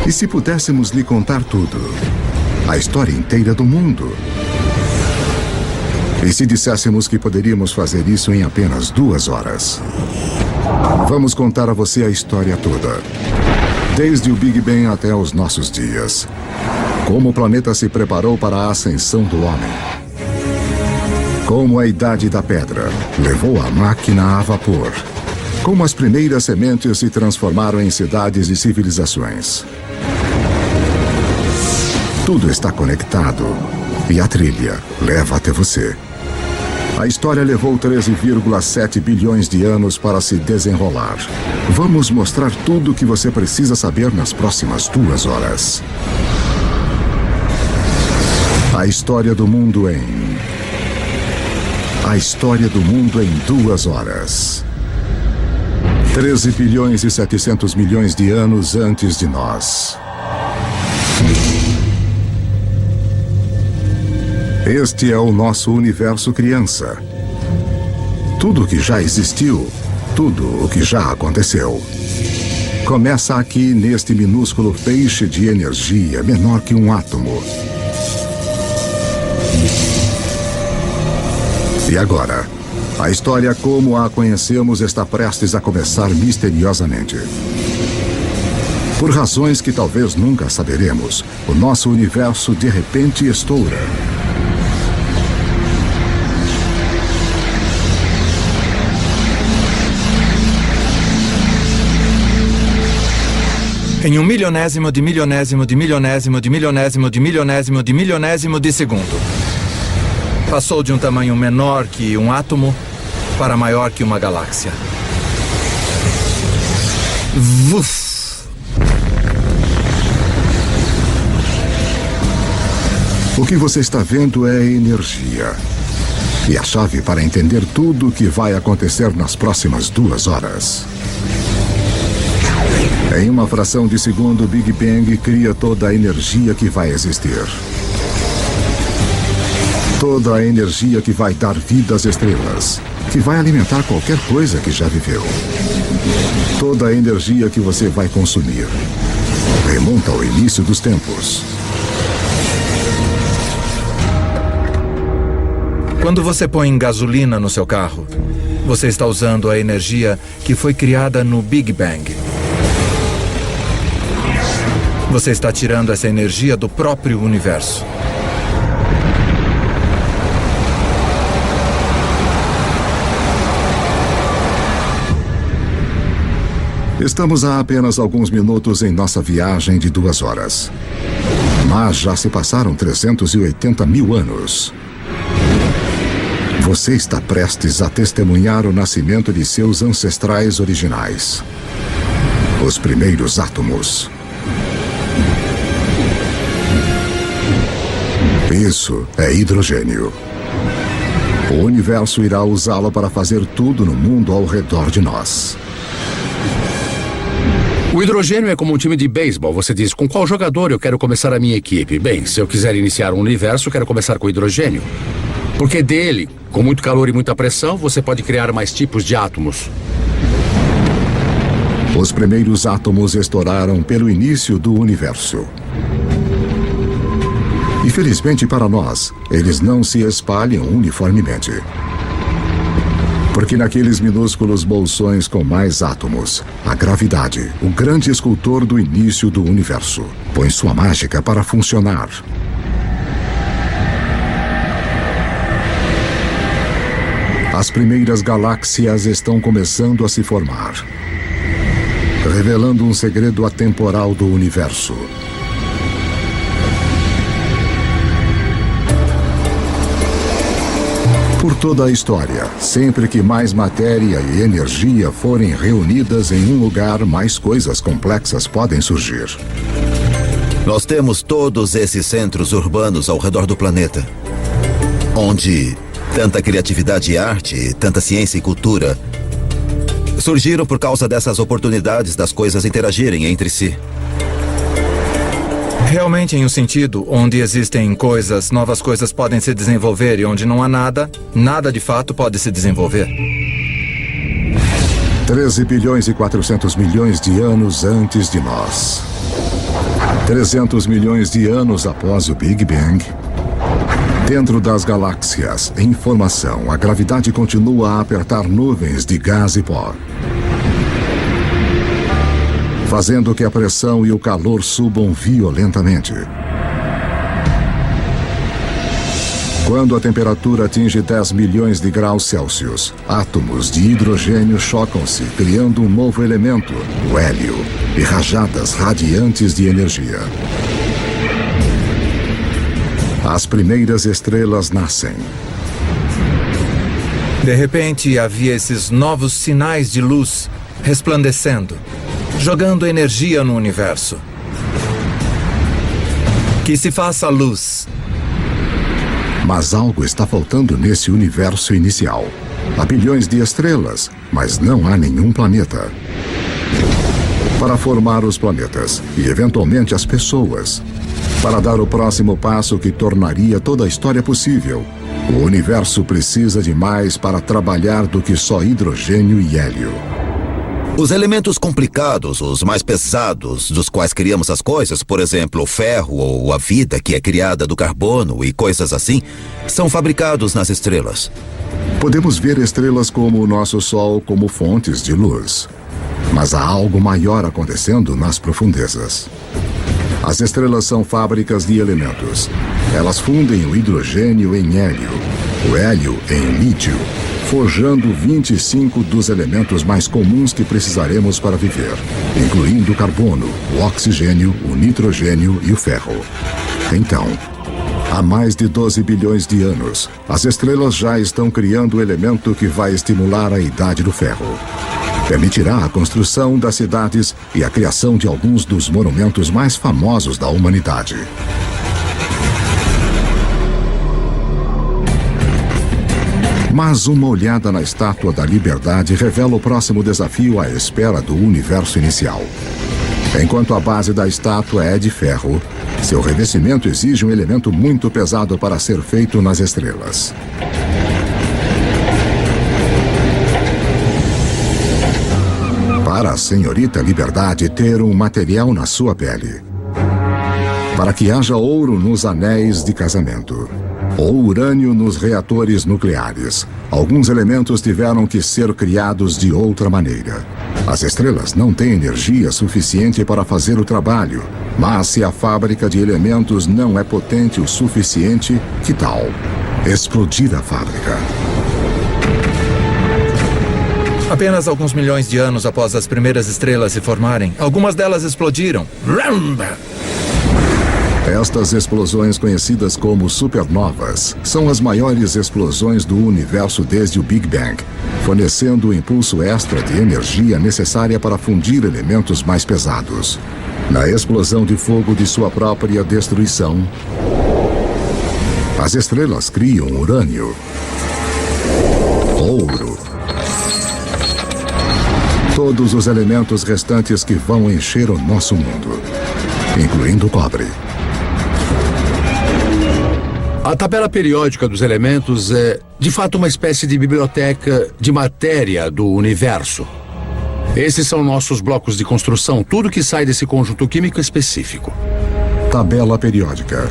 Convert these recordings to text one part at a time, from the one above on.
E se pudéssemos lhe contar tudo? A história inteira do mundo? E se disséssemos que poderíamos fazer isso em apenas 2 horas? Vamos contar a você a história toda. Desde o Big Bang até os nossos dias. Como o planeta se preparou para a ascensão do homem. Como a Idade da Pedra levou a máquina a vapor. Como as primeiras sementes se transformaram em cidades e civilizações. Tudo está conectado e a trilha leva até você. A história levou 13,7 bilhões de anos para se desenrolar. Vamos mostrar tudo o que você precisa saber nas próximas 2 horas. A história do mundo em 2 horas. 13 bilhões e 700 milhões de anos antes de nós. Este é o nosso universo criança. Tudo o que já existiu, tudo o que já aconteceu. Começa aqui neste minúsculo feixe de energia menor que um átomo. E agora, a história como a conhecemos está prestes a começar misteriosamente. Por razões que talvez nunca saberemos, o nosso universo de repente estoura. Em 1/1000 de milionésimo de milionésimo de milionésimo de milionésimo de milionésimo de segundo. Passou de um tamanho menor que um átomo para maior que uma galáxia. Vuf! O que você está vendo é energia. E a chave para entender tudo o que vai acontecer nas próximas 2 horas. Em uma fração de segundo, o Big Bang cria toda a energia que vai existir. Toda a energia que vai dar vida às estrelas, que vai alimentar qualquer coisa que já viveu. Toda a energia que você vai consumir remonta ao início dos tempos. Quando você põe gasolina no seu carro, você está usando a energia que foi criada no Big Bang. Você está tirando essa energia do próprio universo. Estamos há apenas alguns minutos em nossa viagem de 2 horas. Mas já se passaram 380 mil anos. Você está prestes a testemunhar o nascimento de seus ancestrais originais. Os primeiros átomos. Isso é hidrogênio. O universo irá usá-lo para fazer tudo no mundo ao redor de nós. O hidrogênio é como um time de beisebol. Você diz, com qual jogador eu quero começar a minha equipe? Bem, se eu quiser iniciar um universo, quero começar com hidrogênio. Porque dele, com muito calor e muita pressão, você pode criar mais tipos de átomos. Os primeiros átomos estouraram pelo início do universo. Infelizmente para nós, eles não se espalham uniformemente. Porque naqueles minúsculos bolsões com mais átomos, a gravidade, o grande escultor do início do universo, põe sua mágica para funcionar. As primeiras galáxias estão começando a se formar, revelando um segredo atemporal do universo. Por toda a história, sempre que mais matéria e energia forem reunidas em um lugar, mais coisas complexas podem surgir. Nós temos todos esses centros urbanos ao redor do planeta, onde tanta criatividade e arte, tanta ciência e cultura surgiram por causa dessas oportunidades das coisas interagirem entre si. Realmente em um sentido onde existem coisas, novas coisas podem se desenvolver e onde não há nada, nada de fato pode se desenvolver. 13 bilhões e 400 milhões de anos antes de nós. 300 milhões de anos após o Big Bang, dentro das galáxias, em formação, a gravidade continua a apertar nuvens de gás e pó, fazendo que a pressão e o calor subam violentamente. Quando a temperatura atinge 10 milhões de graus Celsius, átomos de hidrogênio chocam-se, criando um novo elemento, o hélio, e rajadas radiantes de energia. As primeiras estrelas nascem. De repente, havia esses novos sinais de luz resplandecendo, jogando energia no universo. Que se faça luz. Mas algo está faltando nesse universo inicial. Há bilhões de estrelas, mas não há nenhum planeta. Para formar os planetas e, eventualmente, as pessoas, para dar o próximo passo que tornaria toda a história possível, o universo precisa de mais para trabalhar do que só hidrogênio e hélio. Os elementos complicados, os mais pesados, dos quais criamos as coisas, por exemplo, o ferro ou a vida que é criada do carbono e coisas assim, são fabricados nas estrelas. Podemos ver estrelas como o nosso Sol como fontes de luz. Mas há algo maior acontecendo nas profundezas. As estrelas são fábricas de elementos. Elas fundem o hidrogênio em hélio, o hélio em lítio, forjando 25 dos elementos mais comuns que precisaremos para viver, incluindo o carbono, o oxigênio, o nitrogênio e o ferro. Então, há mais de 12 bilhões de anos, as estrelas já estão criando o elemento que vai estimular a idade do ferro. Permitirá a construção das cidades e a criação de alguns dos monumentos mais famosos da humanidade. Mas uma olhada na Estátua da Liberdade revela o próximo desafio à espera do universo inicial. Enquanto a base da estátua é de ferro, seu revestimento exige um elemento muito pesado para ser feito nas estrelas. Para a senhorita Liberdade ter um material na sua pele. Para que haja ouro nos anéis de casamento. Ou urânio nos reatores nucleares. Alguns elementos tiveram que ser criados de outra maneira. As estrelas não têm energia suficiente para fazer o trabalho, mas se a fábrica de elementos não é potente o suficiente, que tal explodir a fábrica? Apenas alguns milhões de anos após as primeiras estrelas se formarem, algumas delas explodiram. Estas explosões, conhecidas como supernovas, são as maiores explosões do universo desde o Big Bang, fornecendo o impulso extra de energia necessária para fundir elementos mais pesados. Na explosão de fogo de sua própria destruição, as estrelas criam urânio, ouro, todos os elementos restantes que vão encher o nosso mundo, incluindo o cobre. A tabela periódica dos elementos é, de fato, uma espécie de biblioteca de matéria do universo. Esses são nossos blocos de construção, tudo que sai desse conjunto químico específico. Tabela periódica.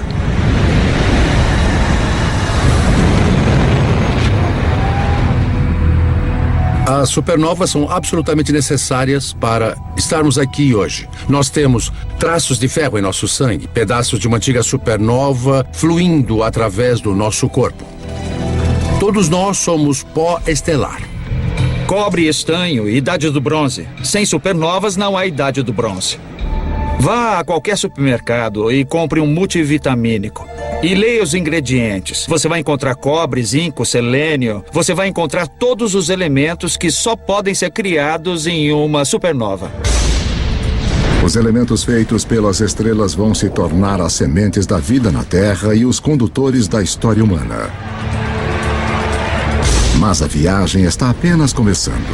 As supernovas são absolutamente necessárias para estarmos aqui hoje. Nós temos traços de ferro em nosso sangue, pedaços de uma antiga supernova fluindo através do nosso corpo. Todos nós somos pó estelar. Cobre e estanho, idade do bronze. Sem supernovas não há idade do bronze. Vá a qualquer supermercado e compre um multivitamínico. E leia os ingredientes. Você vai encontrar cobre, zinco, selênio. Você vai encontrar todos os elementos que só podem ser criados em uma supernova. Os elementos feitos pelas estrelas vão se tornar as sementes da vida na Terra e os condutores da história humana. Mas a viagem está apenas começando.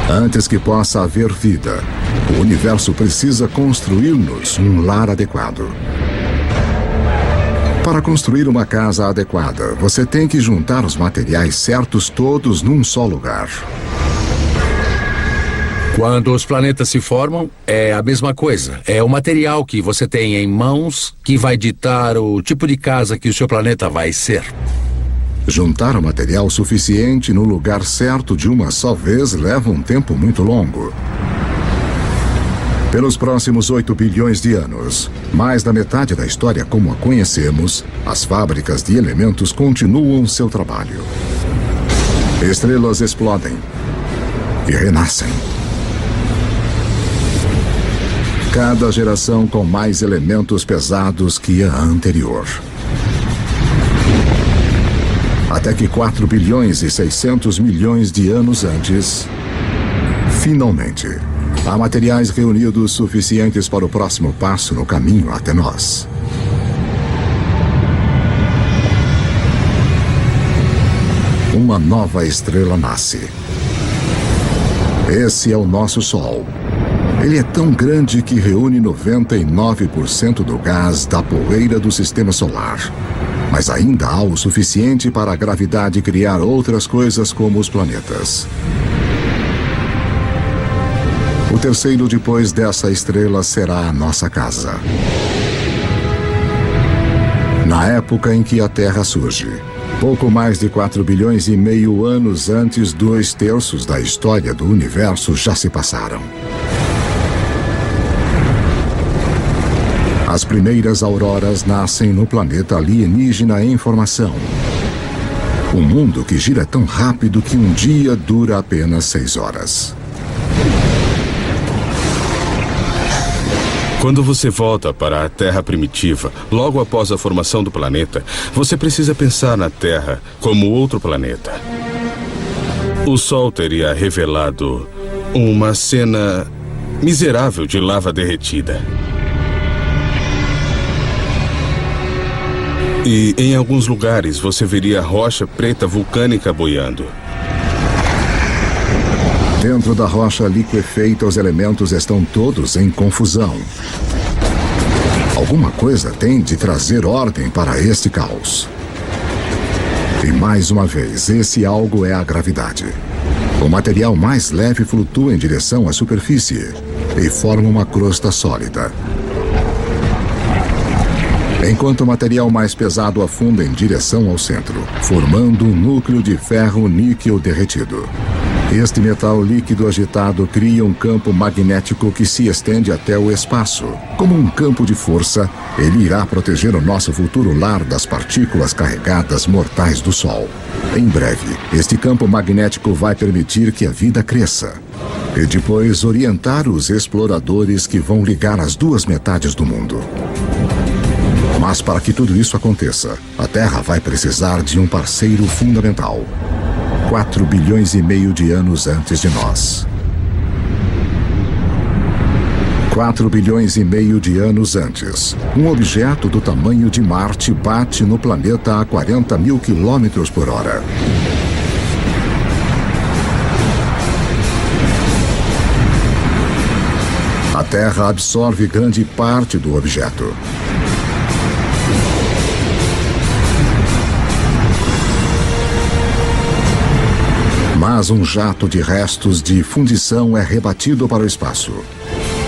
Antes que possa haver vida, o universo precisa construir-nos um lar adequado. Para construir uma casa adequada, você tem que juntar os materiais certos todos num só lugar. Quando os planetas se formam, é a mesma coisa. É o material que você tem em mãos que vai ditar o tipo de casa que o seu planeta vai ser. Juntar o material suficiente no lugar certo de uma só vez leva um tempo muito longo. Pelos próximos 8 bilhões de anos, mais da metade da história como a conhecemos, as fábricas de elementos continuam seu trabalho. Estrelas explodem e renascem. Cada geração com mais elementos pesados que a anterior. Até que 4 bilhões e 600 milhões de anos antes, finalmente, há materiais reunidos suficientes para o próximo passo no caminho até nós. Uma nova estrela nasce. Esse é o nosso Sol. Ele é tão grande que reúne 99% do gás da poeira do sistema solar. Mas ainda há o suficiente para a gravidade criar outras coisas como os planetas. O terceiro depois dessa estrela será a nossa casa. Na época em que a Terra surge, pouco mais de 4 bilhões e meio anos antes, 2/3 da história do universo já se passaram. As primeiras auroras nascem no planeta alienígena em formação. Um mundo que gira tão rápido que um dia dura apenas 6 horas. Quando você volta para a Terra primitiva, logo após a formação do planeta, você precisa pensar na Terra como outro planeta. O Sol teria revelado uma cena miserável de lava derretida. E em alguns lugares você veria rocha preta vulcânica boiando. Dentro da rocha liquefeita, os elementos estão todos em confusão. Alguma coisa tem de trazer ordem para este caos. E mais uma vez, esse algo é a gravidade. O material mais leve flutua em direção à superfície e forma uma crosta sólida. Enquanto o material mais pesado afunda em direção ao centro, formando um núcleo de ferro-níquel derretido. Este metal líquido agitado cria um campo magnético que se estende até o espaço. Como um campo de força, ele irá proteger o nosso futuro lar das partículas carregadas mortais do Sol. Em breve, este campo magnético vai permitir que a vida cresça. E depois orientar os exploradores que vão ligar as duas metades do mundo. Mas para que tudo isso aconteça, a Terra vai precisar de um parceiro fundamental. 4 bilhões e meio de anos antes de nós. 4 bilhões e meio de anos antes, um objeto do tamanho de Marte bate no planeta a 40 mil quilômetros por hora. A Terra absorve grande parte do objeto. Mas um jato de restos de fundição é rebatido para o espaço.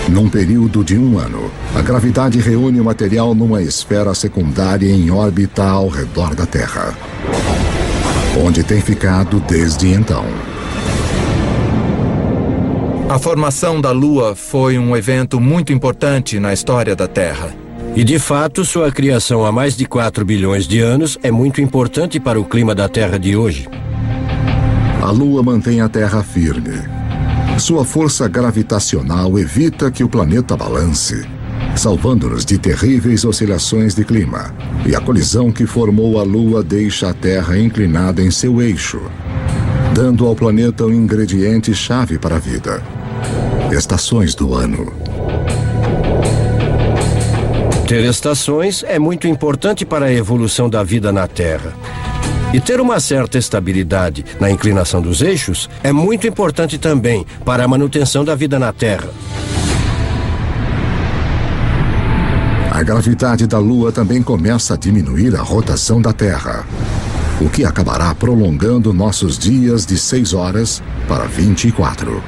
Num período de 1 ano, a gravidade reúne o material numa esfera secundária em órbita ao redor da Terra, onde tem ficado desde então. A formação da Lua foi um evento muito importante na história da Terra. E de fato, sua criação há mais de 4 bilhões de anos é muito importante para o clima da Terra de hoje. A Lua mantém a Terra firme. Sua força gravitacional evita que o planeta balance, salvando-nos de terríveis oscilações de clima. E a colisão que formou a Lua deixa a Terra inclinada em seu eixo, dando ao planeta um ingrediente-chave para a vida: estações do ano. Ter estações é muito importante para a evolução da vida na Terra. E ter uma certa estabilidade na inclinação dos eixos é muito importante também para a manutenção da vida na Terra. A gravidade da Lua também começa a diminuir a rotação da Terra, o que acabará prolongando nossos dias de 6 horas para 24.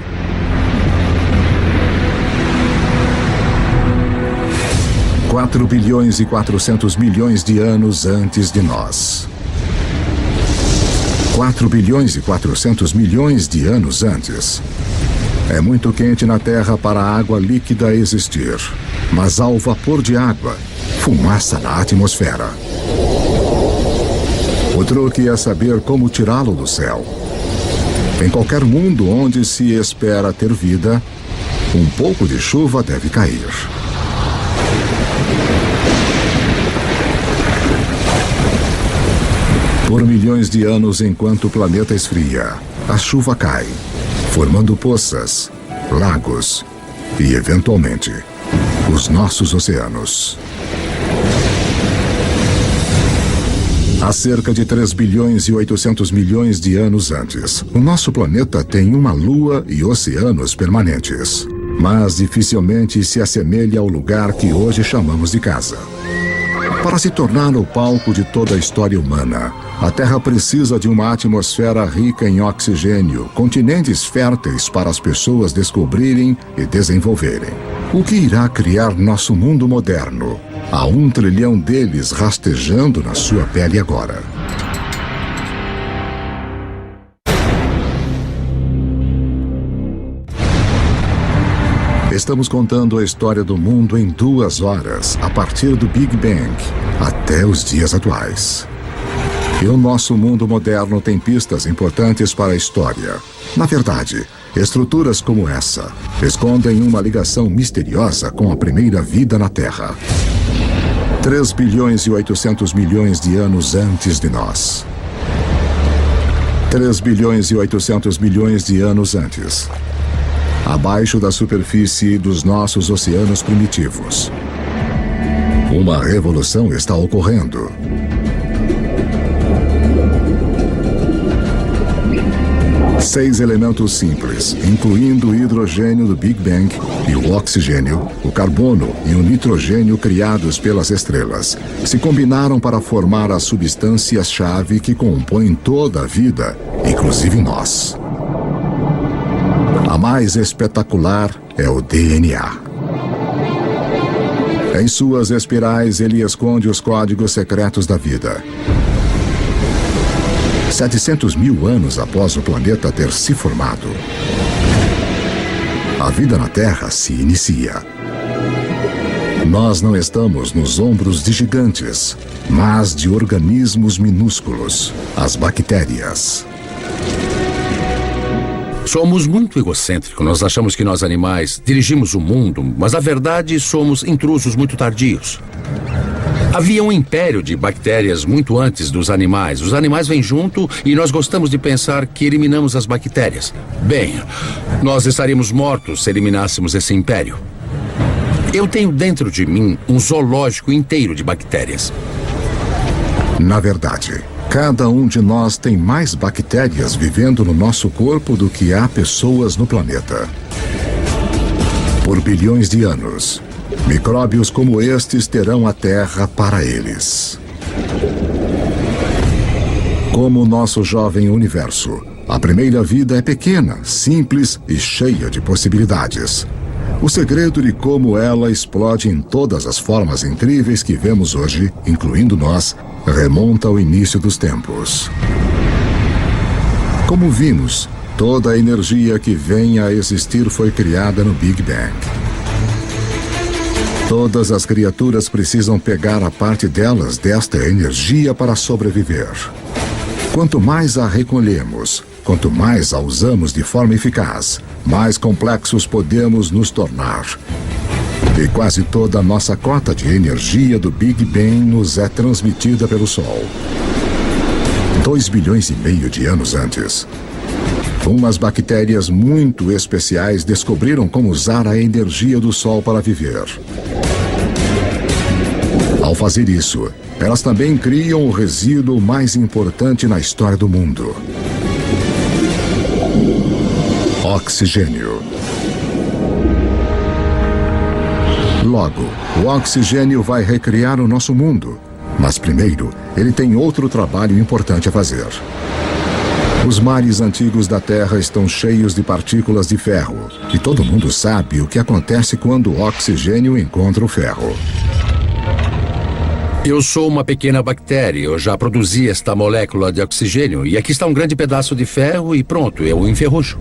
4 bilhões e 400 milhões de anos antes de nós. 4 bilhões e 400 milhões de anos antes. É muito quente na Terra para a água líquida existir, mas há o vapor de água, fumaça na atmosfera. O truque é saber como tirá-lo do céu. Em qualquer mundo onde se espera ter vida, um pouco de chuva deve cair. Por milhões de anos, enquanto o planeta esfria, a chuva cai, formando poças, lagos e, eventualmente, os nossos oceanos. Há cerca de 3 bilhões e 800 milhões de anos antes, o nosso planeta tem uma lua e oceanos permanentes, mas dificilmente se assemelha ao lugar que hoje chamamos de casa. Para se tornar o palco de toda a história humana, a Terra precisa de uma atmosfera rica em oxigênio, continentes férteis para as pessoas descobrirem e desenvolverem. O que irá criar nosso mundo moderno? Há 1 trilhão deles rastejando na sua pele agora. Estamos contando a história do mundo em 2 horas, a partir do Big Bang até os dias atuais. E o nosso mundo moderno tem pistas importantes para a história. Na verdade, estruturas como essa escondem uma ligação misteriosa com a primeira vida na Terra. 3 bilhões e 800 milhões de anos antes de nós. 3 bilhões e 800 milhões de anos antes. Abaixo da superfície dos nossos oceanos primitivos. Uma revolução está ocorrendo. Seis elementos simples, incluindo o hidrogênio do Big Bang e o oxigênio, o carbono e o nitrogênio criados pelas estrelas, se combinaram para formar as substâncias-chave que compõem toda a vida, inclusive nós. A mais espetacular é o DNA. Em suas espirais, ele esconde os códigos secretos da vida. 700 mil anos após o planeta ter se formado, a vida na Terra se inicia. Nós não estamos nos ombros de gigantes, mas de organismos minúsculos, as bactérias. Somos muito egocêntricos. Nós achamos que nós animais dirigimos o mundo, mas na verdade somos intrusos muito tardios. Havia um império de bactérias muito antes dos animais. Os animais vêm junto e nós gostamos de pensar que eliminamos as bactérias. Bem, nós estaríamos mortos se eliminássemos esse império. Eu tenho dentro de mim um zoológico inteiro de bactérias. Na verdade, cada um de nós tem mais bactérias vivendo no nosso corpo do que há pessoas no planeta. Por bilhões de anos, micróbios como estes terão a Terra para eles. Como o nosso jovem universo, a primeira vida é pequena, simples e cheia de possibilidades. O segredo de como ela explode em todas as formas incríveis que vemos hoje, incluindo nós, remonta ao início dos tempos. Como vimos, toda a energia que vem a existir foi criada no Big Bang. Todas as criaturas precisam pegar a parte delas desta energia para sobreviver. Quanto mais a recolhemos, quanto mais a usamos de forma eficaz, mais complexos podemos nos tornar. E quase toda a nossa cota de energia do Big Bang nos é transmitida pelo Sol. 2 bilhões e meio de anos antes, umas bactérias muito especiais descobriram como usar a energia do Sol para viver. Ao fazer isso, elas também criam o resíduo mais importante na história do mundo: oxigênio. Logo, o oxigênio vai recriar o nosso mundo. Mas primeiro, ele tem outro trabalho importante a fazer. Os mares antigos da Terra estão cheios de partículas de ferro. E todo mundo sabe o que acontece quando o oxigênio encontra o ferro. Eu sou uma pequena bactéria. Eu já produzi esta molécula de oxigênio. E aqui está um grande pedaço de ferro e pronto, eu o enferrujo.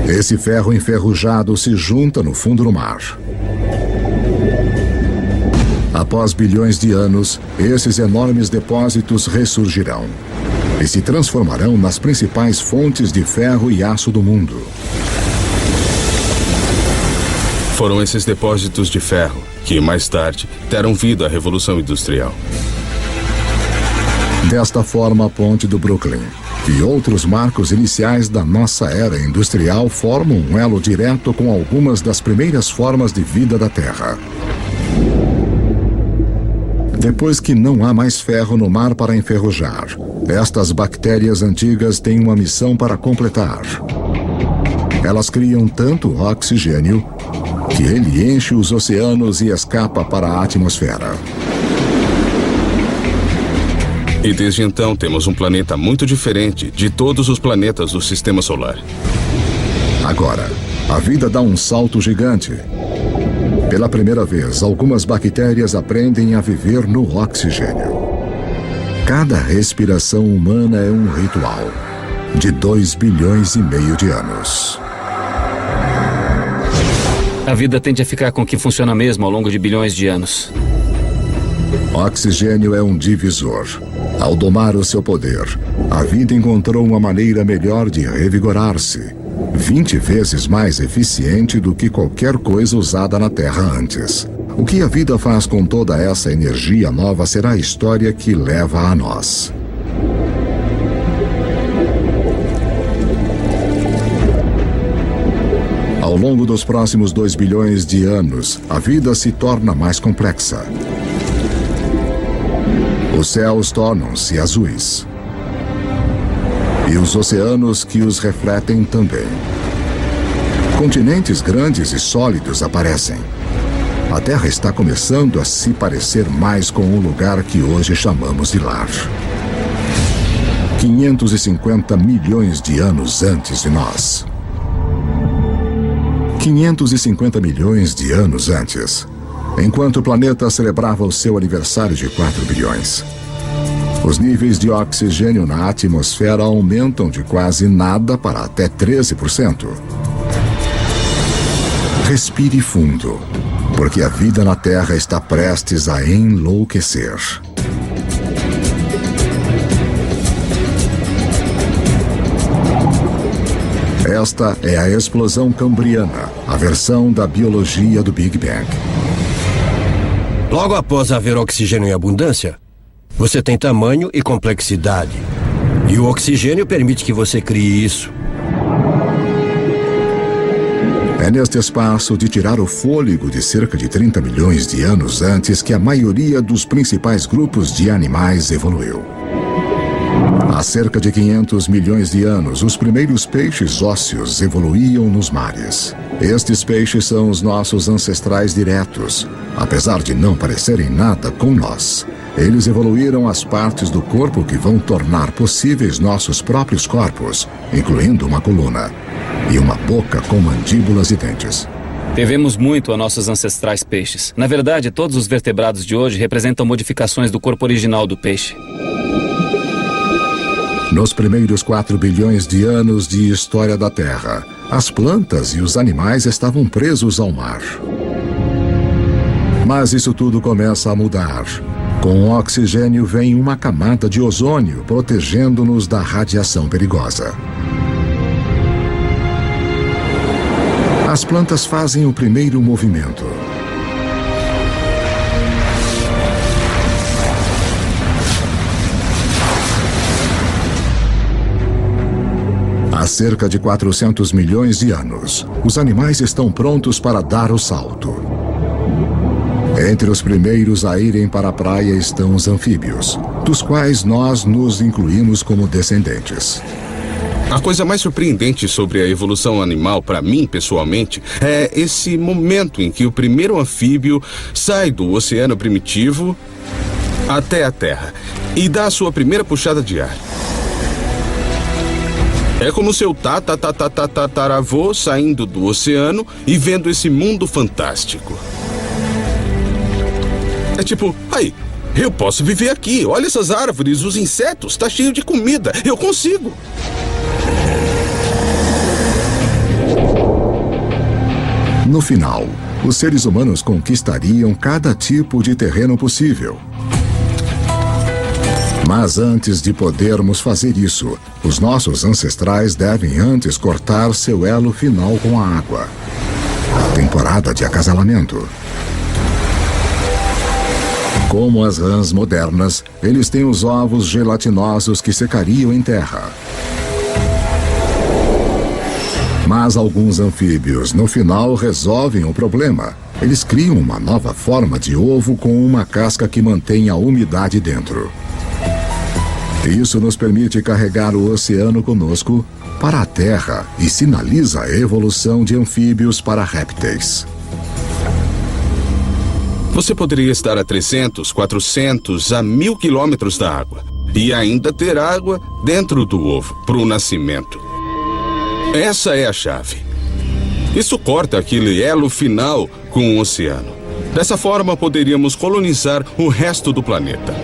Esse ferro enferrujado se junta no fundo do mar. Após bilhões de anos, esses enormes depósitos ressurgirão e se transformarão nas principais fontes de ferro e aço do mundo. Foram esses depósitos de ferro que, mais tarde, deram vida à Revolução Industrial. Desta forma, a Ponte do Brooklyn e outros marcos iniciais da nossa era industrial formam um elo direto com algumas das primeiras formas de vida da Terra. Depois que não há mais ferro no mar para enferrujar, estas bactérias antigas têm uma missão para completar. Elas criam tanto oxigênio que ele enche os oceanos e escapa para a atmosfera. E desde então temos um planeta muito diferente de todos os planetas do Sistema Solar. Agora, a vida dá um salto gigante. Pela primeira vez, algumas bactérias aprendem a viver no oxigênio. Cada respiração humana é um ritual de 2,5 bilhões de anos. A vida tende a ficar com o que funciona mesmo ao longo de bilhões de anos. Oxigênio é um divisor. Ao domar o seu poder, a vida encontrou uma maneira melhor de revigorar-se, 20 vezes mais eficiente do que qualquer coisa usada na Terra antes. O que a vida faz com toda essa energia nova será a história que leva a nós. Ao longo dos próximos 2 bilhões de anos, a vida se torna mais complexa. Os céus tornam-se azuis. E os oceanos que os refletem também. Continentes grandes e sólidos aparecem. A Terra está começando a se parecer mais com o lugar que hoje chamamos de lar. 550 milhões de anos antes de nós. 550 milhões de anos antes, enquanto o planeta celebrava o seu aniversário de 4 bilhões. Os níveis de oxigênio na atmosfera aumentam de quase nada para até 13%. Respire fundo, porque a vida na Terra está prestes a enlouquecer. Esta é a explosão cambriana, a versão da biologia do Big Bang. Logo após haver oxigênio em abundância, você tem tamanho e complexidade. E o oxigênio permite que você crie isso. É neste espaço de tirar o fôlego de cerca de 30 milhões de anos antes que a maioria dos principais grupos de animais evoluiu. Há cerca de 500 milhões de anos, os primeiros peixes ósseos evoluíam nos mares. Estes peixes são os nossos ancestrais diretos, apesar de não parecerem nada com nós. Eles evoluíram as partes do corpo que vão tornar possíveis nossos próprios corpos, incluindo uma coluna e uma boca com mandíbulas e dentes. Devemos muito a nossos ancestrais peixes. Na verdade, todos os vertebrados de hoje representam modificações do corpo original do peixe. Nos primeiros 4 bilhões de anos de história da Terra, as plantas e os animais estavam presos ao mar. Mas isso tudo começa a mudar. Com o oxigênio vem uma camada de ozônio protegendo-nos da radiação perigosa. As plantas fazem o primeiro movimento. Há cerca de 400 milhões de anos, os animais estão prontos para dar o salto. Entre os primeiros a irem para a praia estão os anfíbios, dos quais nós nos incluímos como descendentes. A coisa mais surpreendente sobre a evolução animal, para mim, pessoalmente, é esse momento em que o primeiro anfíbio sai do oceano primitivo até a Terra e dá a sua primeira puxada de ar. É como seu tataravô saindo do oceano e vendo esse mundo fantástico. É tipo, aí, eu posso viver aqui. Olha essas árvores, os insetos, tá cheio de comida. Eu consigo. No final, os seres humanos conquistariam cada tipo de terreno possível. Mas antes de podermos fazer isso, os nossos ancestrais devem antes cortar seu elo final com a água. Temporada de acasalamento. Como as rãs modernas, eles têm os ovos gelatinosos que secariam em terra. Mas alguns anfíbios, no final, resolvem o problema. Eles criam uma nova forma de ovo com uma casca que mantém a umidade dentro. Isso nos permite carregar o oceano conosco para a Terra e sinaliza a evolução de anfíbios para répteis. Você poderia estar a 300, 400, a 1000 quilômetros da água e ainda ter água dentro do ovo para o nascimento. Essa é a chave. Isso corta aquele elo final com o oceano. Dessa forma, poderíamos colonizar o resto do planeta.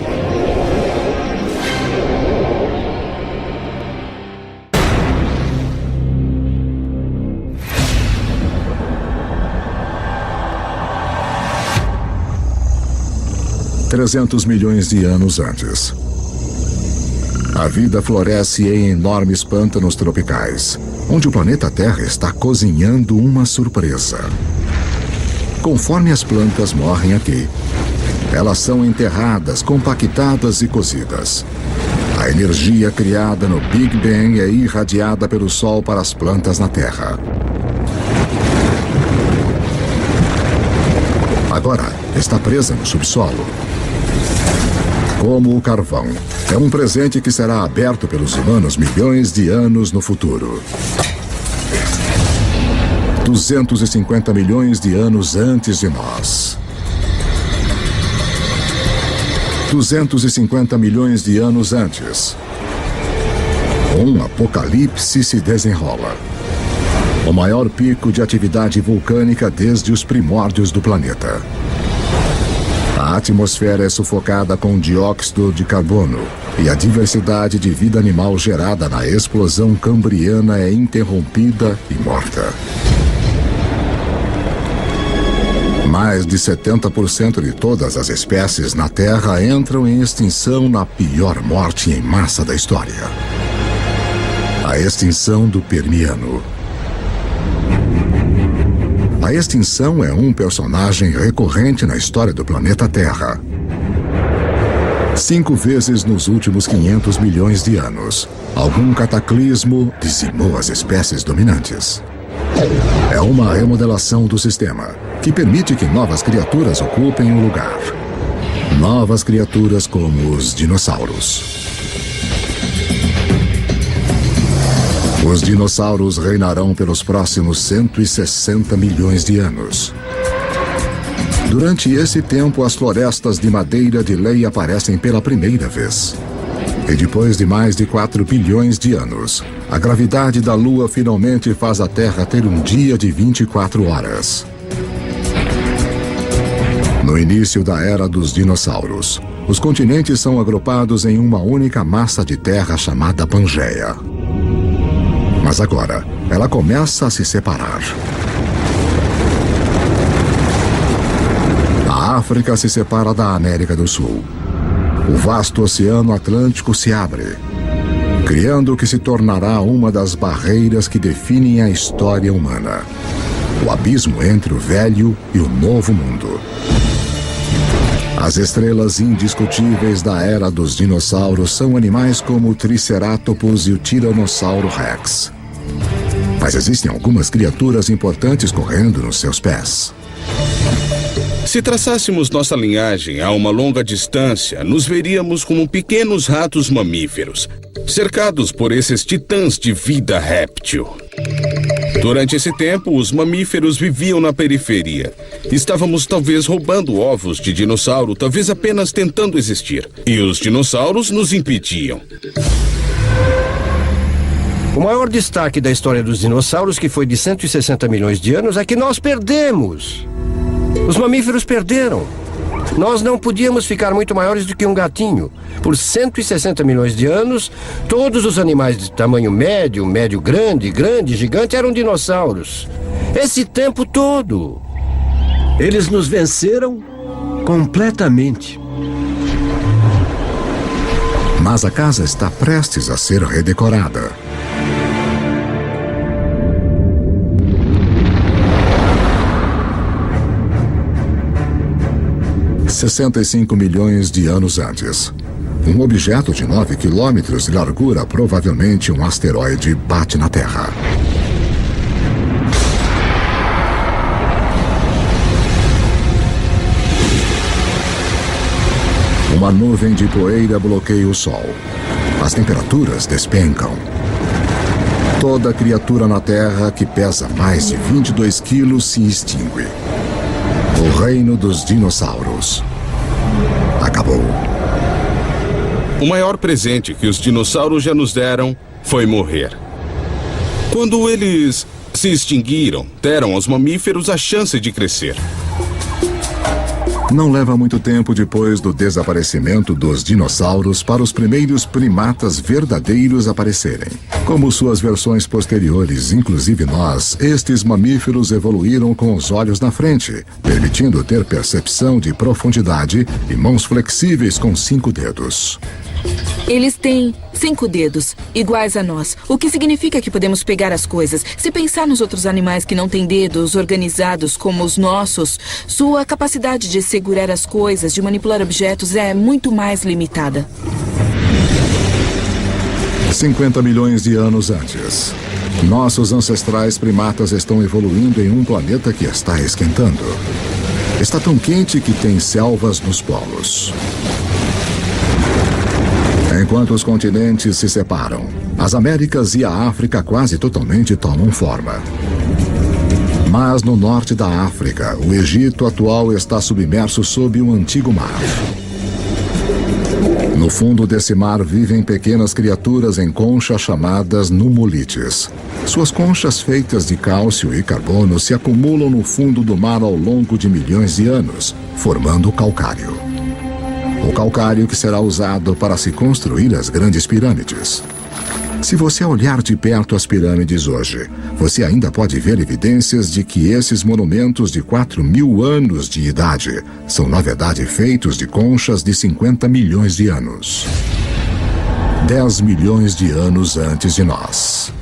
$300 milhões de anos antes. A vida floresce em enormes pântanos tropicais, onde o planeta Terra está cozinhando uma surpresa. Conforme as plantas morrem aqui, elas são enterradas, compactadas e cozidas. A energia criada no Big Bang é irradiada pelo Sol para as plantas na Terra. Agora está presa no subsolo. Como o carvão, é um presente que será aberto pelos humanos milhões de anos no futuro. 250 milhões de anos antes de nós. 250 milhões de anos antes. Um apocalipse se desenrola. O maior pico de atividade vulcânica desde os primórdios do planeta. A atmosfera é sufocada com dióxido de carbono e a diversidade de vida animal gerada na explosão cambriana é interrompida e morta. Mais de 70% de todas as espécies na Terra entram em extinção na pior morte em massa da história. A extinção do Permiano. A extinção é um personagem recorrente na história do planeta Terra. 5 vezes nos últimos 500 milhões de anos, algum cataclismo dizimou as espécies dominantes. É uma remodelação do sistema, que permite que novas criaturas ocupem o lugar. Novas criaturas como os dinossauros. Os dinossauros reinarão pelos próximos 160 milhões de anos. Durante esse tempo, as florestas de madeira de lei aparecem pela primeira vez. E depois de mais de 4 bilhões de anos, a gravidade da Lua finalmente faz a Terra ter um dia de 24 horas. No início da era dos dinossauros, os continentes são agrupados em uma única massa de terra chamada Pangeia. Mas agora, ela começa a se separar. A África se separa da América do Sul. O vasto Oceano Atlântico se abre, criando o que se tornará uma das barreiras que definem a história humana. O abismo entre o velho e o novo mundo. As estrelas indiscutíveis da era dos dinossauros são animais como o Triceratops e o Tiranossauro Rex. Mas existem algumas criaturas importantes correndo nos seus pés. Se traçássemos nossa linhagem a uma longa distância, nos veríamos como pequenos ratos mamíferos, cercados por esses titãs de vida réptil. Durante esse tempo, os mamíferos viviam na periferia. Estávamos talvez roubando ovos de dinossauro, talvez apenas tentando existir. E os dinossauros nos impediam. O maior destaque da história dos dinossauros, que foi de 160 milhões de anos, é que nós perdemos. Os mamíferos perderam. Nós não podíamos ficar muito maiores do que um gatinho. Por 160 milhões de anos, todos os animais de tamanho médio, médio-grande, grande, gigante eram dinossauros. Esse tempo todo. Eles nos venceram completamente. Mas a casa está prestes a ser redecorada. $65 milhões de anos antes. Um objeto de 9 quilômetros de largura, provavelmente um asteroide, bate na Terra. Uma nuvem de poeira bloqueia o Sol. As temperaturas despencam. Toda criatura na Terra que pesa mais de 22 quilos se extingue. O reino dos dinossauros acabou. O maior presente que os dinossauros já nos deram foi morrer. Quando eles se extinguiram, deram aos mamíferos a chance de crescer. Não leva muito tempo depois do desaparecimento dos dinossauros para os primeiros primatas verdadeiros aparecerem. Como suas versões posteriores, inclusive nós, estes mamíferos evoluíram com os olhos na frente, permitindo ter percepção de profundidade e mãos flexíveis com 5 dedos. Eles têm 5 dedos, iguais a nós, o que significa que podemos pegar as coisas. Se pensar nos outros animais que não têm dedos organizados como os nossos, sua capacidade de segurar as coisas, de manipular objetos é muito mais limitada. 50 milhões de anos antes. Nossos ancestrais primatas estão evoluindo em um planeta que está esquentando. Está tão quente que tem selvas nos polos. Enquanto os continentes se separam, as Américas e a África quase totalmente tomam forma. Mas no norte da África, o Egito atual está submerso sob um antigo mar. No fundo desse mar vivem pequenas criaturas em conchas chamadas numulites. Suas conchas feitas de cálcio e carbono se acumulam no fundo do mar ao longo de milhões de anos, formando calcário. O calcário que será usado para se construir as grandes pirâmides. Se você olhar de perto as pirâmides hoje, você ainda pode ver evidências de que esses monumentos de 4.000 anos de idade são, na verdade, feitos de conchas de 50 milhões de anos. 10 milhões de anos antes de nós.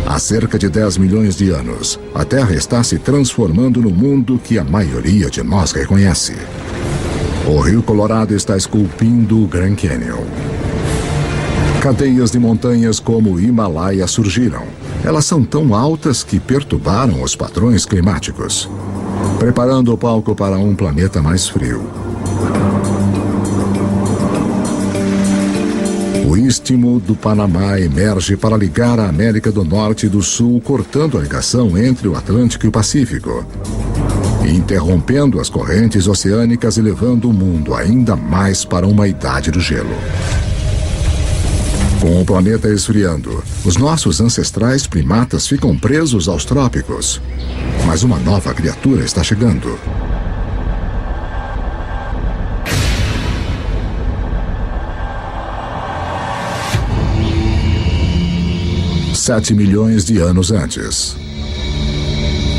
Há cerca de 10 milhões de anos, a Terra está se transformando no mundo que a maioria de nós reconhece. O Rio Colorado está esculpindo o Grand Canyon. Cadeias de montanhas como o Himalaia surgiram. Elas são tão altas que perturbaram os padrões climáticos, preparando o palco para um planeta mais frio. O Istmo do Panamá emerge para ligar a América do Norte e do Sul, cortando a ligação entre o Atlântico e o Pacífico, interrompendo as correntes oceânicas e levando o mundo ainda mais para uma idade do gelo. Com o planeta esfriando, os nossos ancestrais primatas ficam presos aos trópicos. Mas uma nova criatura está chegando. Sete milhões de anos antes.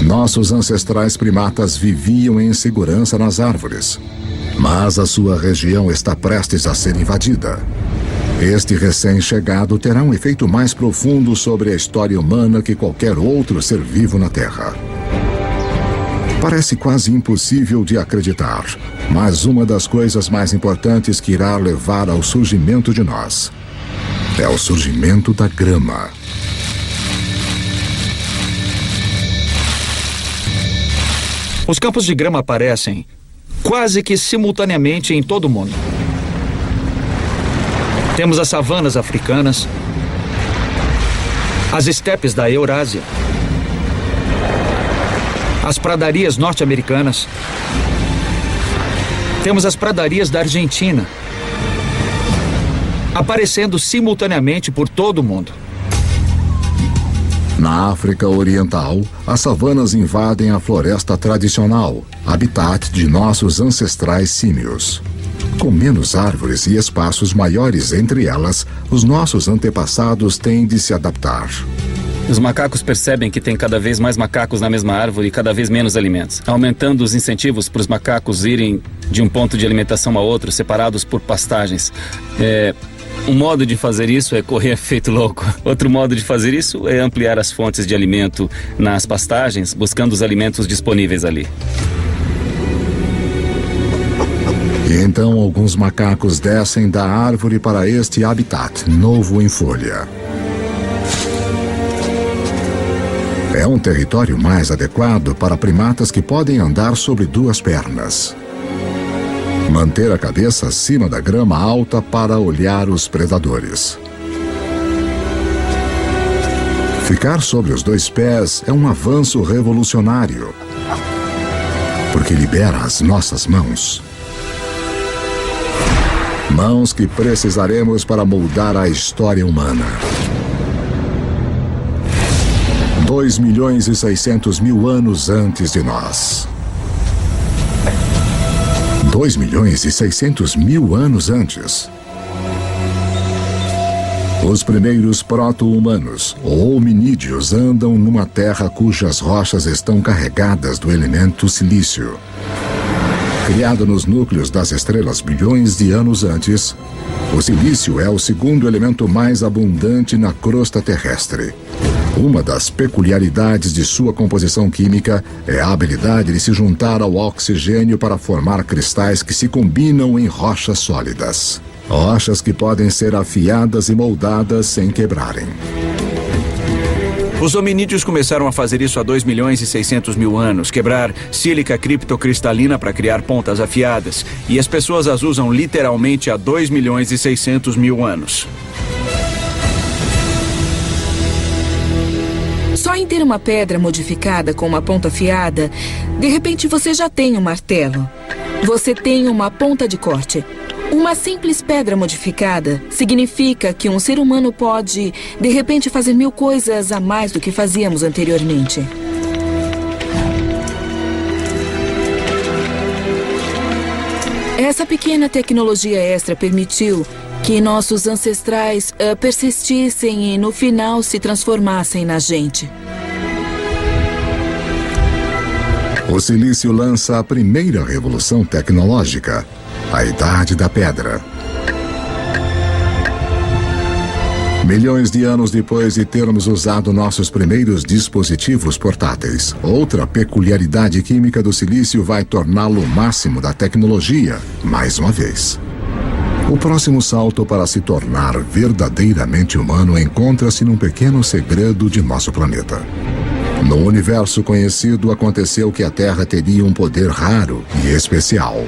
Nossos ancestrais primatas viviam em segurança nas árvores, mas a sua região está prestes a ser invadida. Este recém-chegado terá um efeito mais profundo sobre a história humana que qualquer outro ser vivo na Terra. Parece quase impossível de acreditar, mas uma das coisas mais importantes que irá levar ao surgimento de nós é o surgimento da grama. Os campos de grama aparecem quase que simultaneamente em todo o mundo. Temos as savanas africanas, as estepes da Eurásia, as pradarias norte-americanas, temos as pradarias da Argentina, aparecendo simultaneamente por todo o mundo. Na África Oriental, as savanas invadem a floresta tradicional, habitat de nossos ancestrais símios. Com menos árvores e espaços maiores entre elas, os nossos antepassados têm de se adaptar. Os macacos percebem que tem cada vez mais macacos na mesma árvore e cada vez menos alimentos, aumentando os incentivos para os macacos irem de um ponto de alimentação a outro, separados por pastagens. Um modo de fazer isso é correr feito louco. Outro modo de fazer isso é ampliar as fontes de alimento nas pastagens, buscando os alimentos disponíveis ali. E então alguns macacos descem da árvore para este habitat novo em folha. É um território mais adequado para primatas que podem andar sobre duas pernas. Manter a cabeça acima da grama alta para olhar os predadores. Ficar sobre os dois pés é um avanço revolucionário, porque libera as nossas mãos. Mãos que precisaremos para moldar a história humana. 2.600.000 anos antes de nós. 2.600.000 anos antes. Os primeiros proto-humanos, ou hominídeos, andam numa terra cujas rochas estão carregadas do elemento silício. Criado nos núcleos das estrelas bilhões de anos antes, o silício é o segundo elemento mais abundante na crosta terrestre. Uma das peculiaridades de sua composição química é a habilidade de se juntar ao oxigênio para formar cristais que se combinam em rochas sólidas. Rochas que podem ser afiadas e moldadas sem quebrarem. Os hominídeos começaram a fazer isso há 2.600.000 anos, quebrar sílica criptocristalina para criar pontas afiadas. E as pessoas as usam literalmente há 2.600.000 anos. Só em ter uma pedra modificada com uma ponta afiada, de repente você já tem um martelo. Você tem uma ponta de corte. Uma simples pedra modificada significa que um ser humano pode, de repente, fazer 1000 coisas a mais do que fazíamos anteriormente. Essa pequena tecnologia extra permitiu que nossos ancestrais persistissem e, no final, se transformassem na gente. O silício lança a primeira revolução tecnológica, a Idade da Pedra. Milhões de anos depois de termos usado nossos primeiros dispositivos portáteis, outra peculiaridade química do silício vai torná-lo o máximo da tecnologia, mais uma vez. O próximo salto para se tornar verdadeiramente humano encontra-se num pequeno segredo de nosso planeta. No universo conhecido, aconteceu que a Terra teria um poder raro e especial.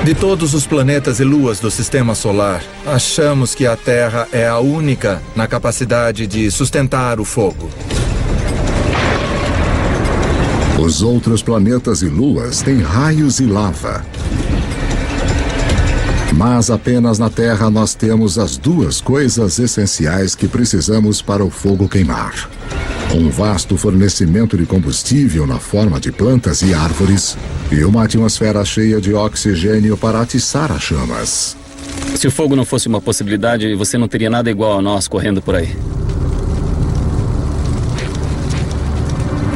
De todos os planetas e luas do Sistema Solar, achamos que a Terra é a única na capacidade de sustentar o fogo. Os outros planetas e luas têm raios e lava. Mas apenas na Terra nós temos as duas coisas essenciais que precisamos para o fogo queimar. Um vasto fornecimento de combustível na forma de plantas e árvores e uma atmosfera cheia de oxigênio para atiçar as chamas. Se o fogo não fosse uma possibilidade, você não teria nada igual a nós correndo por aí.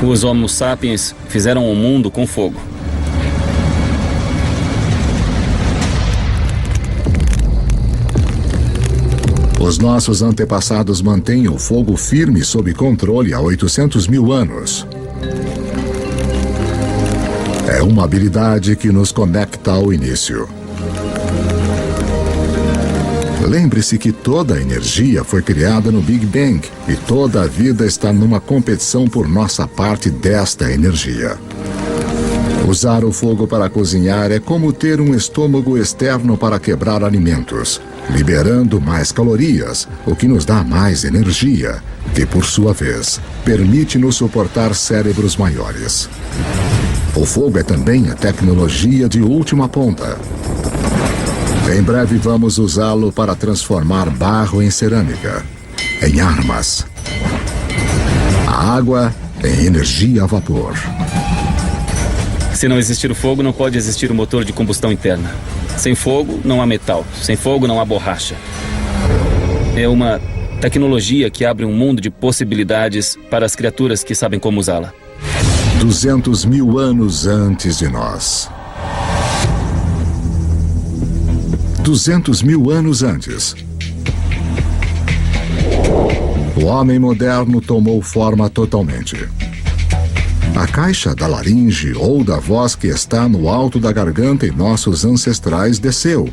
Os Homo sapiens fizeram o mundo com fogo. Os nossos antepassados mantêm o fogo firme sob controle há 800.000 anos. É uma habilidade que nos conecta ao início. Lembre-se que toda a energia foi criada no Big Bang e toda a vida está numa competição por nossa parte desta energia. Usar o fogo para cozinhar é como ter um estômago externo para quebrar alimentos, liberando mais calorias, o que nos dá mais energia, que, por sua vez, permite-nos suportar cérebros maiores. O fogo é também a tecnologia de última ponta. Em breve vamos usá-lo para transformar barro em cerâmica, em armas, a água em energia a vapor. Se não existir o fogo, não pode existir o motor de combustão interna. Sem fogo, não há metal. Sem fogo, não há borracha. É uma tecnologia que abre um mundo de possibilidades para as criaturas que sabem como usá-la. 200 mil anos antes de nós. 200 mil anos antes. O homem moderno tomou forma totalmente. A caixa da laringe ou da voz que está no alto da garganta em nossos ancestrais desceu.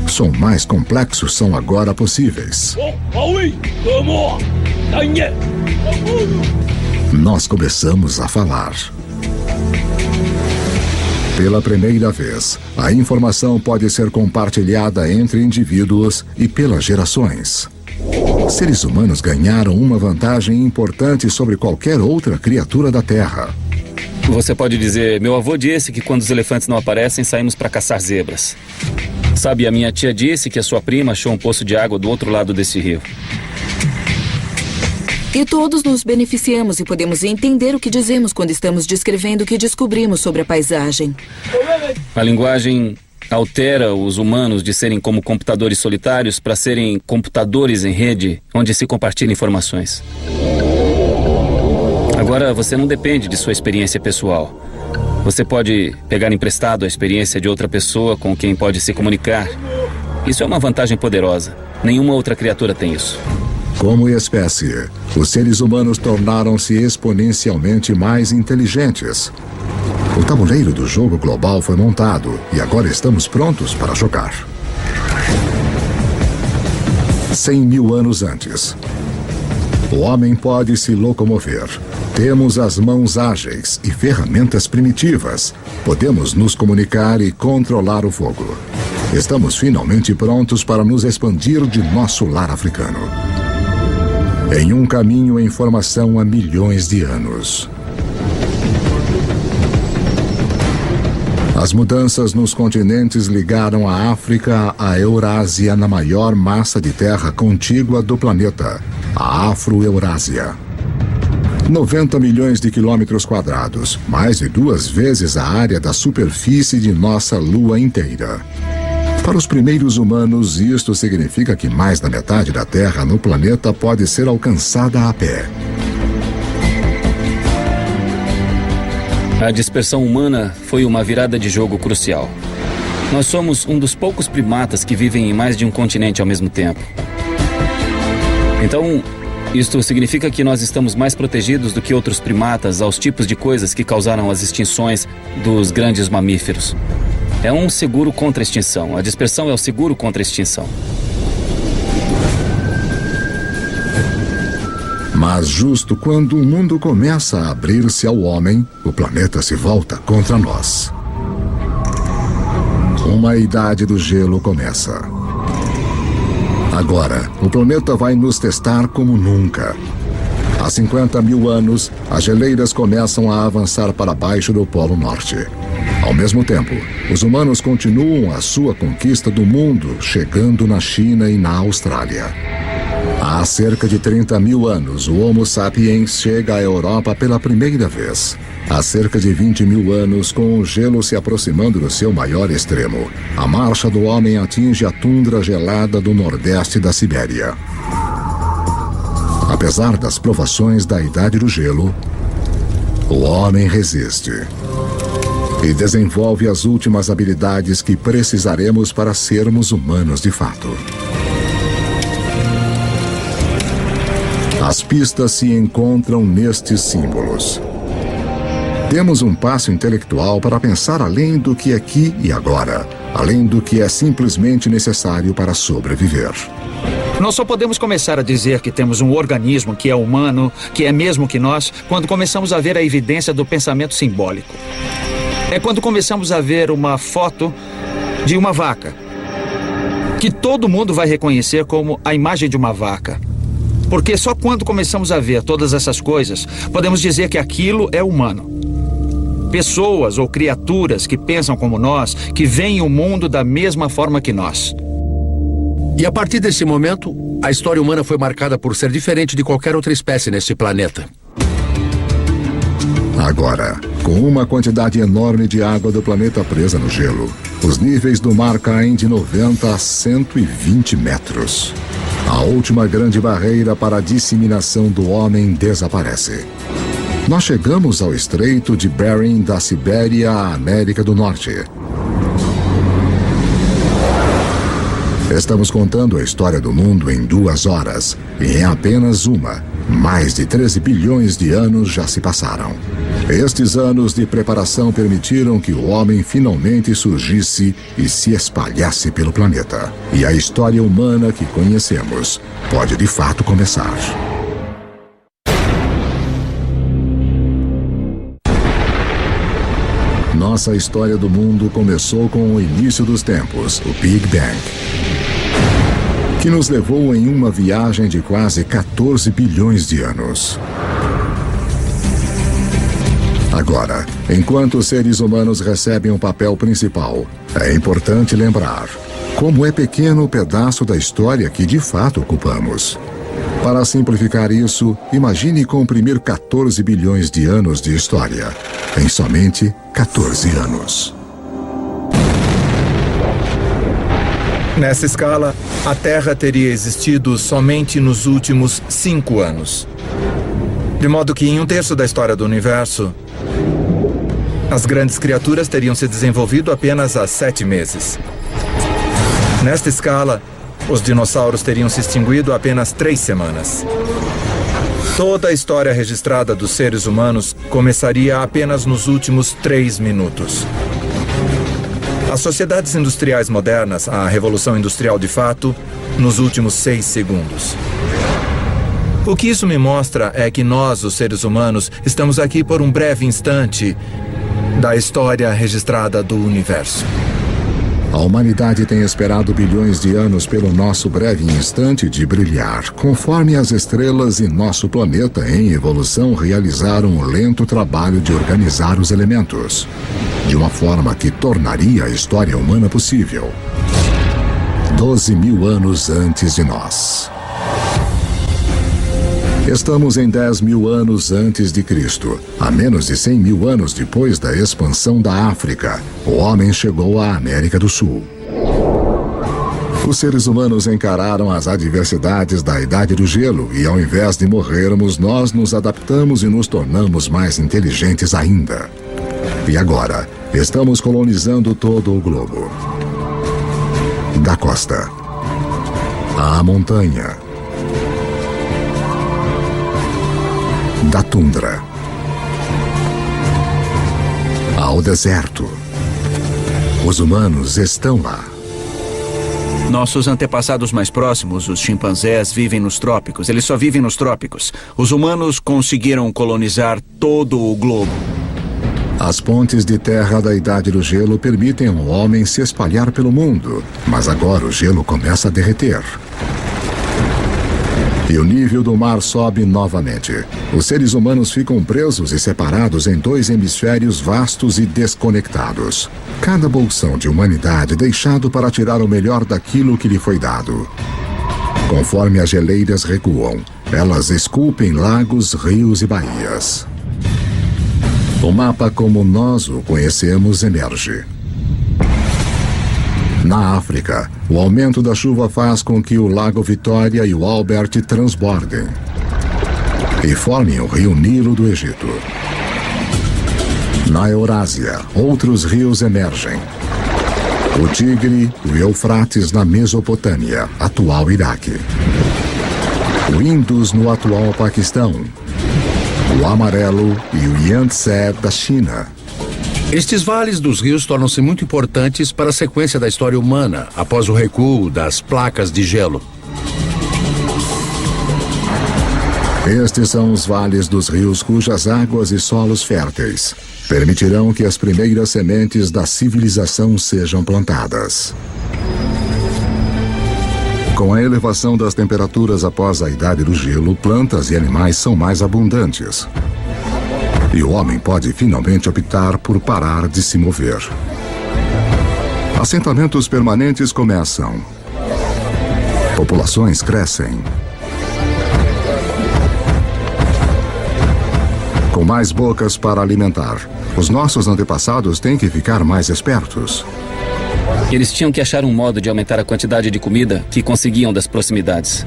Som mais complexos são agora possíveis. Nós começamos a falar. Pela primeira vez, a informação pode ser compartilhada entre indivíduos e pelas gerações. Seres humanos ganharam uma vantagem importante sobre qualquer outra criatura da Terra. Você pode dizer, meu avô disse que quando os elefantes não aparecem, saímos para caçar zebras. Sabe, a minha tia disse que a sua prima achou um poço de água do outro lado desse rio. E todos nos beneficiamos e podemos entender o que dizemos quando estamos descrevendo o que descobrimos sobre a paisagem. A linguagem altera os humanos de serem como computadores solitários para serem computadores em rede, onde se compartilham informações. Agora, você não depende de sua experiência pessoal. Você pode pegar emprestado a experiência de outra pessoa com quem pode se comunicar. Isso é uma vantagem poderosa. Nenhuma outra criatura tem isso. Como espécie, os seres humanos tornaram-se exponencialmente mais inteligentes. O tabuleiro do jogo global foi montado e agora estamos prontos para jogar. 100 mil anos antes. O homem pode se locomover. Temos as mãos ágeis e ferramentas primitivas. Podemos nos comunicar e controlar o fogo. Estamos finalmente prontos para nos expandir de nosso lar africano. Em um caminho em formação há milhões de anos. As mudanças nos continentes ligaram a África à Eurásia na maior massa de terra contígua do planeta, a Afro-Eurásia. 90 milhões de quilômetros quadrados, mais de 2 vezes a área da superfície de nossa Lua inteira. Para os primeiros humanos, isto significa que mais da metade da Terra no planeta pode ser alcançada a pé. A dispersão humana foi uma virada de jogo crucial. Nós somos um dos poucos primatas que vivem em mais de um continente ao mesmo tempo. Então, isto significa que nós estamos mais protegidos do que outros primatas aos tipos de coisas que causaram as extinções dos grandes mamíferos. É um seguro contra a extinção. A dispersão é o seguro contra a extinção. Mas justo quando o mundo começa a abrir-se ao homem, o planeta se volta contra nós. Uma idade do gelo começa. Agora, o planeta vai nos testar como nunca. Há 50 mil anos, as geleiras começam a avançar para baixo do Polo Norte. Ao mesmo tempo, os humanos continuam a sua conquista do mundo, chegando na China e na Austrália. Há cerca de 30 mil anos, o Homo sapiens chega à Europa pela primeira vez. Há cerca de 20 mil anos, com o gelo se aproximando do seu maior extremo, a marcha do homem atinge a tundra gelada do nordeste da Sibéria. Apesar das provações da Idade do Gelo, o homem resiste e desenvolve as últimas habilidades que precisaremos para sermos humanos de fato. As pistas se encontram nestes símbolos. Temos um passo intelectual para pensar além do que é aqui e agora, além do que é simplesmente necessário para sobreviver. Nós só podemos começar a dizer que temos um organismo que é humano, que é mesmo que nós, quando começamos a ver a evidência do pensamento simbólico. É quando começamos a ver uma foto de uma vaca, que todo mundo vai reconhecer como a imagem de uma vaca. Porque só quando começamos a ver todas essas coisas, podemos dizer que aquilo é humano. pessoas ou criaturas que pensam como nós, que veem o mundo da mesma forma que nós. E a partir desse momento, a história humana foi marcada por ser diferente de qualquer outra espécie neste planeta. Agora, com uma quantidade enorme de água do planeta presa no gelo, os níveis do mar caem de 90 a 120 metros. A última grande barreira para a disseminação do homem desaparece. Nós chegamos ao Estreito de Bering da Sibéria à América do Norte. Estamos contando a história do mundo em 2 horas, e em apenas uma, mais de 13 bilhões de anos já se passaram. Estes anos de preparação permitiram que o homem finalmente surgisse e se espalhasse pelo planeta. E a história humana que conhecemos pode de fato começar. Nossa história do mundo começou com o início dos tempos, o Big Bang, que nos levou em uma viagem de quase 14 bilhões de anos. Agora, enquanto os seres humanos recebem um papel principal, é importante lembrar como é pequeno o pedaço da história que de fato ocupamos. Para simplificar isso, imagine comprimir 14 bilhões de anos de história em somente 14 anos. Nessa escala, a Terra teria existido somente nos últimos 5 anos. De modo que em 1/3 da história do universo, as grandes criaturas teriam se desenvolvido apenas há 7 meses. Nesta escala, os dinossauros teriam se extinguido há apenas 3 semanas. Toda a história registrada dos seres humanos começaria apenas nos últimos 3 minutos. As sociedades industriais modernas, a Revolução Industrial de fato, nos últimos 6 segundos. O que isso me mostra é que nós, os seres humanos, estamos aqui por um breve instante da história registrada do universo. A humanidade tem esperado bilhões de anos pelo nosso breve instante de brilhar, conforme as estrelas e nosso planeta em evolução realizaram um lento trabalho de organizar os elementos, de uma forma que tornaria a história humana possível. 12.000 anos antes de nós. Estamos em 10.000 anos antes de Cristo. A menos de 100.000 anos depois da expansão da África, o homem chegou à América do Sul. Os seres humanos encararam as adversidades da Idade do Gelo e, ao invés de morrermos, nós nos adaptamos e nos tornamos mais inteligentes ainda. E agora, estamos colonizando todo o globo. Da costa à montanha, da tundra ao deserto. Os humanos estão lá. Nossos antepassados mais próximos, os chimpanzés, vivem nos trópicos. Eles só vivem nos trópicos. Os humanos conseguiram colonizar todo o globo. As pontes de terra da Idade do Gelo permitem ao homem se espalhar pelo mundo, mas agora o gelo começa a derreter. E o nível do mar sobe novamente. Os seres humanos ficam presos e separados em 2 hemisférios vastos e desconectados. Cada bolsão de humanidade deixado para tirar o melhor daquilo que lhe foi dado. Conforme as geleiras recuam, elas esculpem lagos, rios e baías. O mapa como nós o conhecemos emerge. Na África, o aumento da chuva faz com que o Lago Vitória e o Albert transbordem e formem o rio Nilo do Egito. Na Eurásia, outros rios emergem. O Tigre e o Eufrates na Mesopotâmia, atual Iraque. O Indus no atual Paquistão. O Amarelo e o Yangtze da China. Estes vales dos rios tornam-se muito importantes para a sequência da história humana, após o recuo das placas de gelo. Estes são os vales dos rios cujas águas e solos férteis permitirão que as primeiras sementes da civilização sejam plantadas. Com a elevação das temperaturas após a Idade do Gelo, plantas e animais são mais abundantes. E o homem pode finalmente optar por parar de se mover. Assentamentos permanentes começam. Populações crescem. Com mais bocas para alimentar, os nossos antepassados têm que ficar mais espertos. Eles tinham que achar um modo de aumentar a quantidade de comida que conseguiam das proximidades.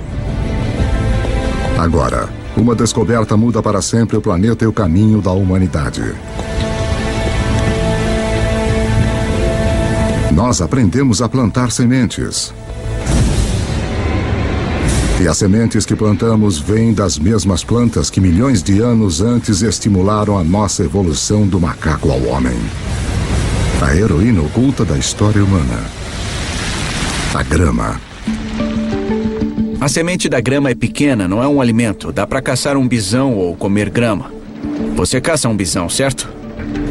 Agora, uma descoberta muda para sempre o planeta e o caminho da humanidade. Nós aprendemos a plantar sementes. E as sementes que plantamos vêm das mesmas plantas que milhões de anos antes estimularam a nossa evolução do macaco ao homem. A heroína oculta da história humana. A grama. A semente da grama é pequena, não é um alimento. Dá para caçar um bisão ou comer grama. Você caça um bisão, certo?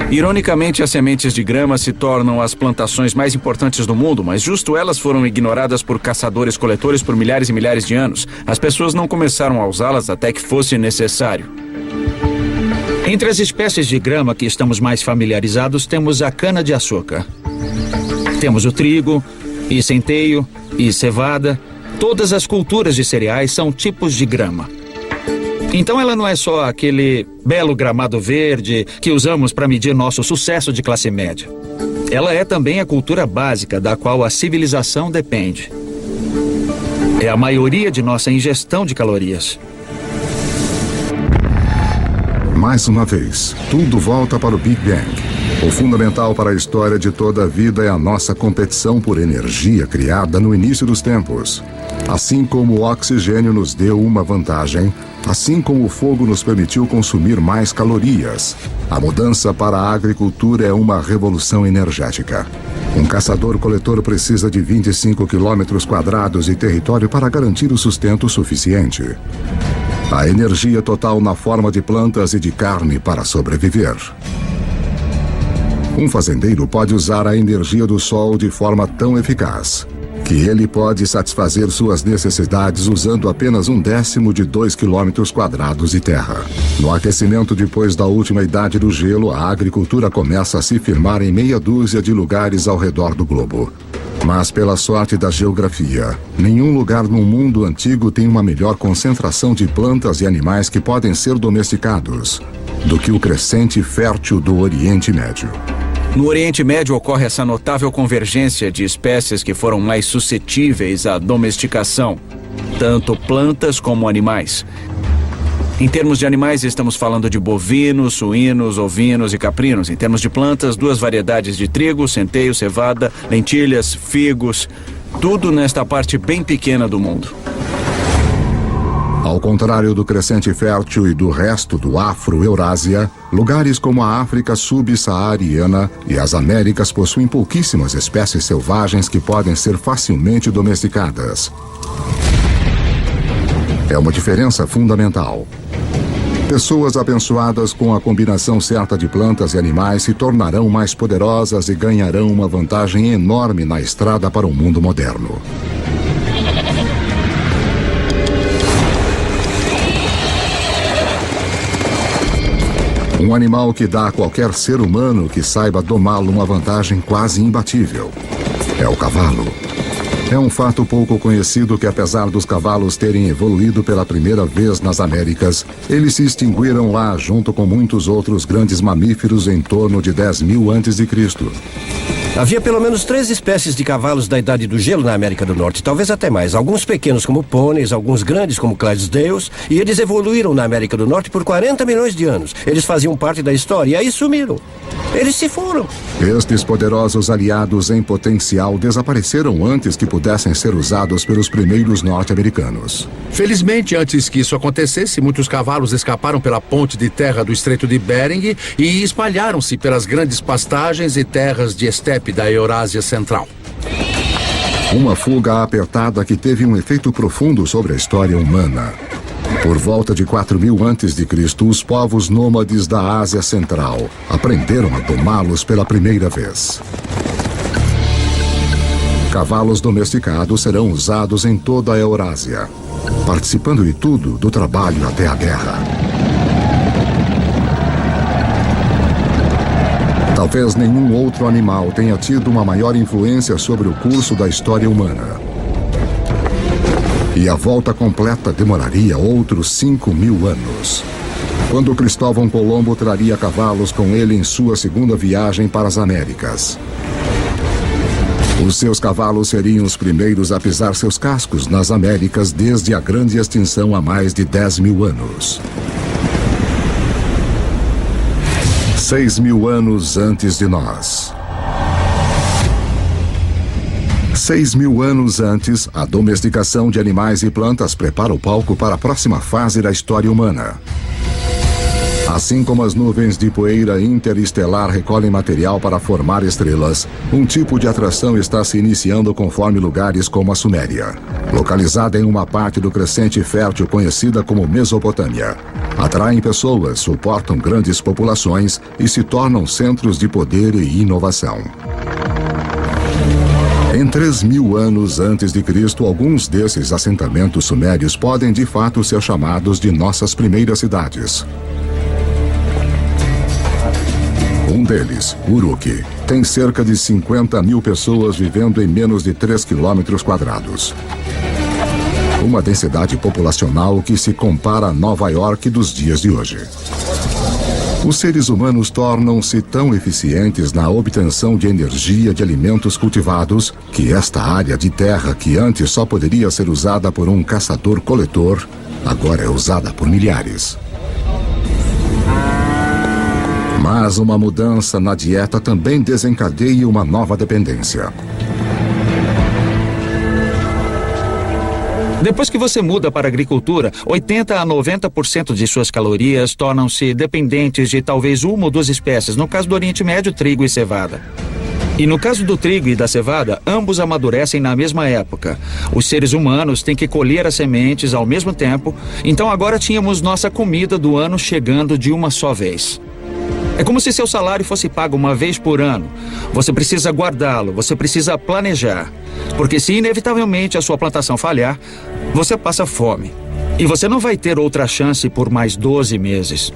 Ironicamente, as sementes de grama se tornam as plantações mais importantes do mundo, mas justo elas foram ignoradas por caçadores-coletores por milhares e milhares de anos. As pessoas não começaram a usá-las até que fosse necessário. Entre as espécies de grama que estamos mais familiarizados, temos a cana-de-açúcar. Temos o trigo, e centeio, e cevada. Todas as culturas de cereais são tipos de grama. Então ela não é só aquele belo gramado verde que usamos para medir nosso sucesso de classe média. Ela é também a cultura básica da qual a civilização depende. É a maioria de nossa ingestão de calorias. Mais uma vez, tudo volta para o Big Bang. O fundamental para a história de toda a vida é a nossa competição por energia criada no início dos tempos. Assim como o oxigênio nos deu uma vantagem, assim como o fogo nos permitiu consumir mais calorias, a mudança para a agricultura é uma revolução energética. Um caçador-coletor precisa de 25 quilômetros quadrados de território para garantir o sustento suficiente. A energia total na forma de plantas e de carne para sobreviver. Um fazendeiro pode usar a energia do sol de forma tão eficaz que ele pode satisfazer suas necessidades usando apenas 1/10 de 2 quilômetros quadrados de terra. No aquecimento depois da última idade do gelo, a agricultura começa a se firmar em meia dúzia de lugares ao redor do globo. Mas pela sorte da geografia, nenhum lugar no mundo antigo tem uma melhor concentração de plantas e animais que podem ser domesticados do que o crescente fértil do Oriente Médio. No Oriente Médio ocorre essa notável convergência de espécies que foram mais suscetíveis à domesticação, tanto plantas como animais. Em termos de animais, estamos falando de bovinos, suínos, ovinos e caprinos. Em termos de plantas, 2 variedades de trigo, centeio, cevada, lentilhas, figos, tudo nesta parte bem pequena do mundo. Ao contrário do crescente fértil e do resto do Afro-Eurásia, lugares como a África subsaariana e as Américas possuem pouquíssimas espécies selvagens que podem ser facilmente domesticadas. É uma diferença fundamental. Pessoas abençoadas com a combinação certa de plantas e animais se tornarão mais poderosas e ganharão uma vantagem enorme na estrada para o mundo moderno. Um animal que dá a qualquer ser humano que saiba domá-lo uma vantagem quase imbatível. É o cavalo. É um fato pouco conhecido que, apesar dos cavalos terem evoluído pela primeira vez nas Américas, eles se extinguiram lá junto com muitos outros grandes mamíferos em torno de 10.000 a.C. Havia pelo menos 3 espécies de cavalos da Idade do Gelo na América do Norte, talvez até mais. Alguns pequenos como pôneis, alguns grandes como Clydesdales, e eles evoluíram na América do Norte por 40 milhões de anos. Eles faziam parte da história e aí sumiram. Eles se foram. Estes poderosos aliados em potencial desapareceram antes que pudessem ser usados pelos primeiros norte-americanos. Felizmente, antes que isso acontecesse, muitos cavalos escaparam pela ponte de terra do Estreito de Bering e espalharam-se pelas grandes pastagens e terras de estepe da Eurásia Central. Uma fuga apertada que teve um efeito profundo sobre a história humana. Por volta de 4.000 a.C., os povos nômades da Ásia Central aprenderam a domá-los pela primeira vez. Cavalos domesticados serão usados em toda a Eurásia, participando de tudo, do trabalho até a guerra. Talvez nenhum outro animal tenha tido uma maior influência sobre o curso da história humana. E a volta completa demoraria outros 5.000 anos. Quando Cristóvão Colombo traria cavalos com ele em sua segunda viagem para as Américas. Os seus cavalos seriam os primeiros a pisar seus cascos nas Américas desde a grande extinção há mais de 10.000 anos. 6.000 anos antes de nós. 6.000 anos antes, a domesticação de animais e plantas prepara o palco para a próxima fase da história humana. Assim como as nuvens de poeira interestelar recolhem material para formar estrelas, um tipo de atração está se iniciando conforme lugares como a Suméria, localizada em uma parte do crescente fértil conhecida como Mesopotâmia. Atraem pessoas, suportam grandes populações e se tornam centros de poder e inovação. Em 3.000 anos antes de Cristo, alguns desses assentamentos sumérios podem de fato ser chamados de nossas primeiras cidades. Um deles, Uruk, tem cerca de 50.000 pessoas vivendo em menos de 3 quilômetros quadrados. Uma densidade populacional que se compara a Nova York dos dias de hoje. Os seres humanos tornam-se tão eficientes na obtenção de energia de alimentos cultivados que esta área de terra, que antes só poderia ser usada por um caçador-coletor, agora é usada por milhares. Mas uma mudança na dieta também desencadeia uma nova dependência. Depois que você muda para a agricultura, 80% a 90% de suas calorias tornam-se dependentes de talvez uma ou duas espécies, no caso do Oriente Médio, trigo e cevada. E no caso do trigo e da cevada, ambos amadurecem na mesma época. Os seres humanos têm que colher as sementes ao mesmo tempo, então agora tínhamos nossa comida do ano chegando de uma só vez. É como se seu salário fosse pago uma vez por ano. Você precisa guardá-lo, você precisa planejar. Porque se inevitavelmente a sua plantação falhar, você passa fome. E você não vai ter outra chance por mais 12 meses.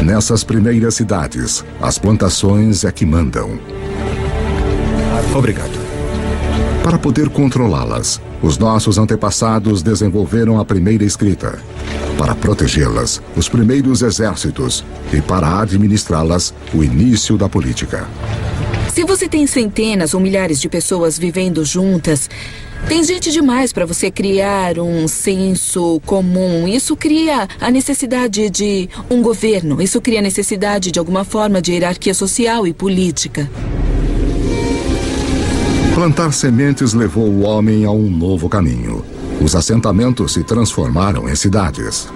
Nessas primeiras cidades, as plantações é que mandam. Obrigado. Para poder controlá-las, os nossos antepassados desenvolveram a primeira escrita. Para protegê-las, os primeiros exércitos. E para administrá-las, o início da política. Se você tem centenas ou milhares de pessoas vivendo juntas, tem gente demais para você criar um senso comum. Isso cria a necessidade de um governo. Isso cria a necessidade de alguma forma de hierarquia social e política. Plantar sementes levou o homem a um novo caminho. Os assentamentos se transformaram em cidades.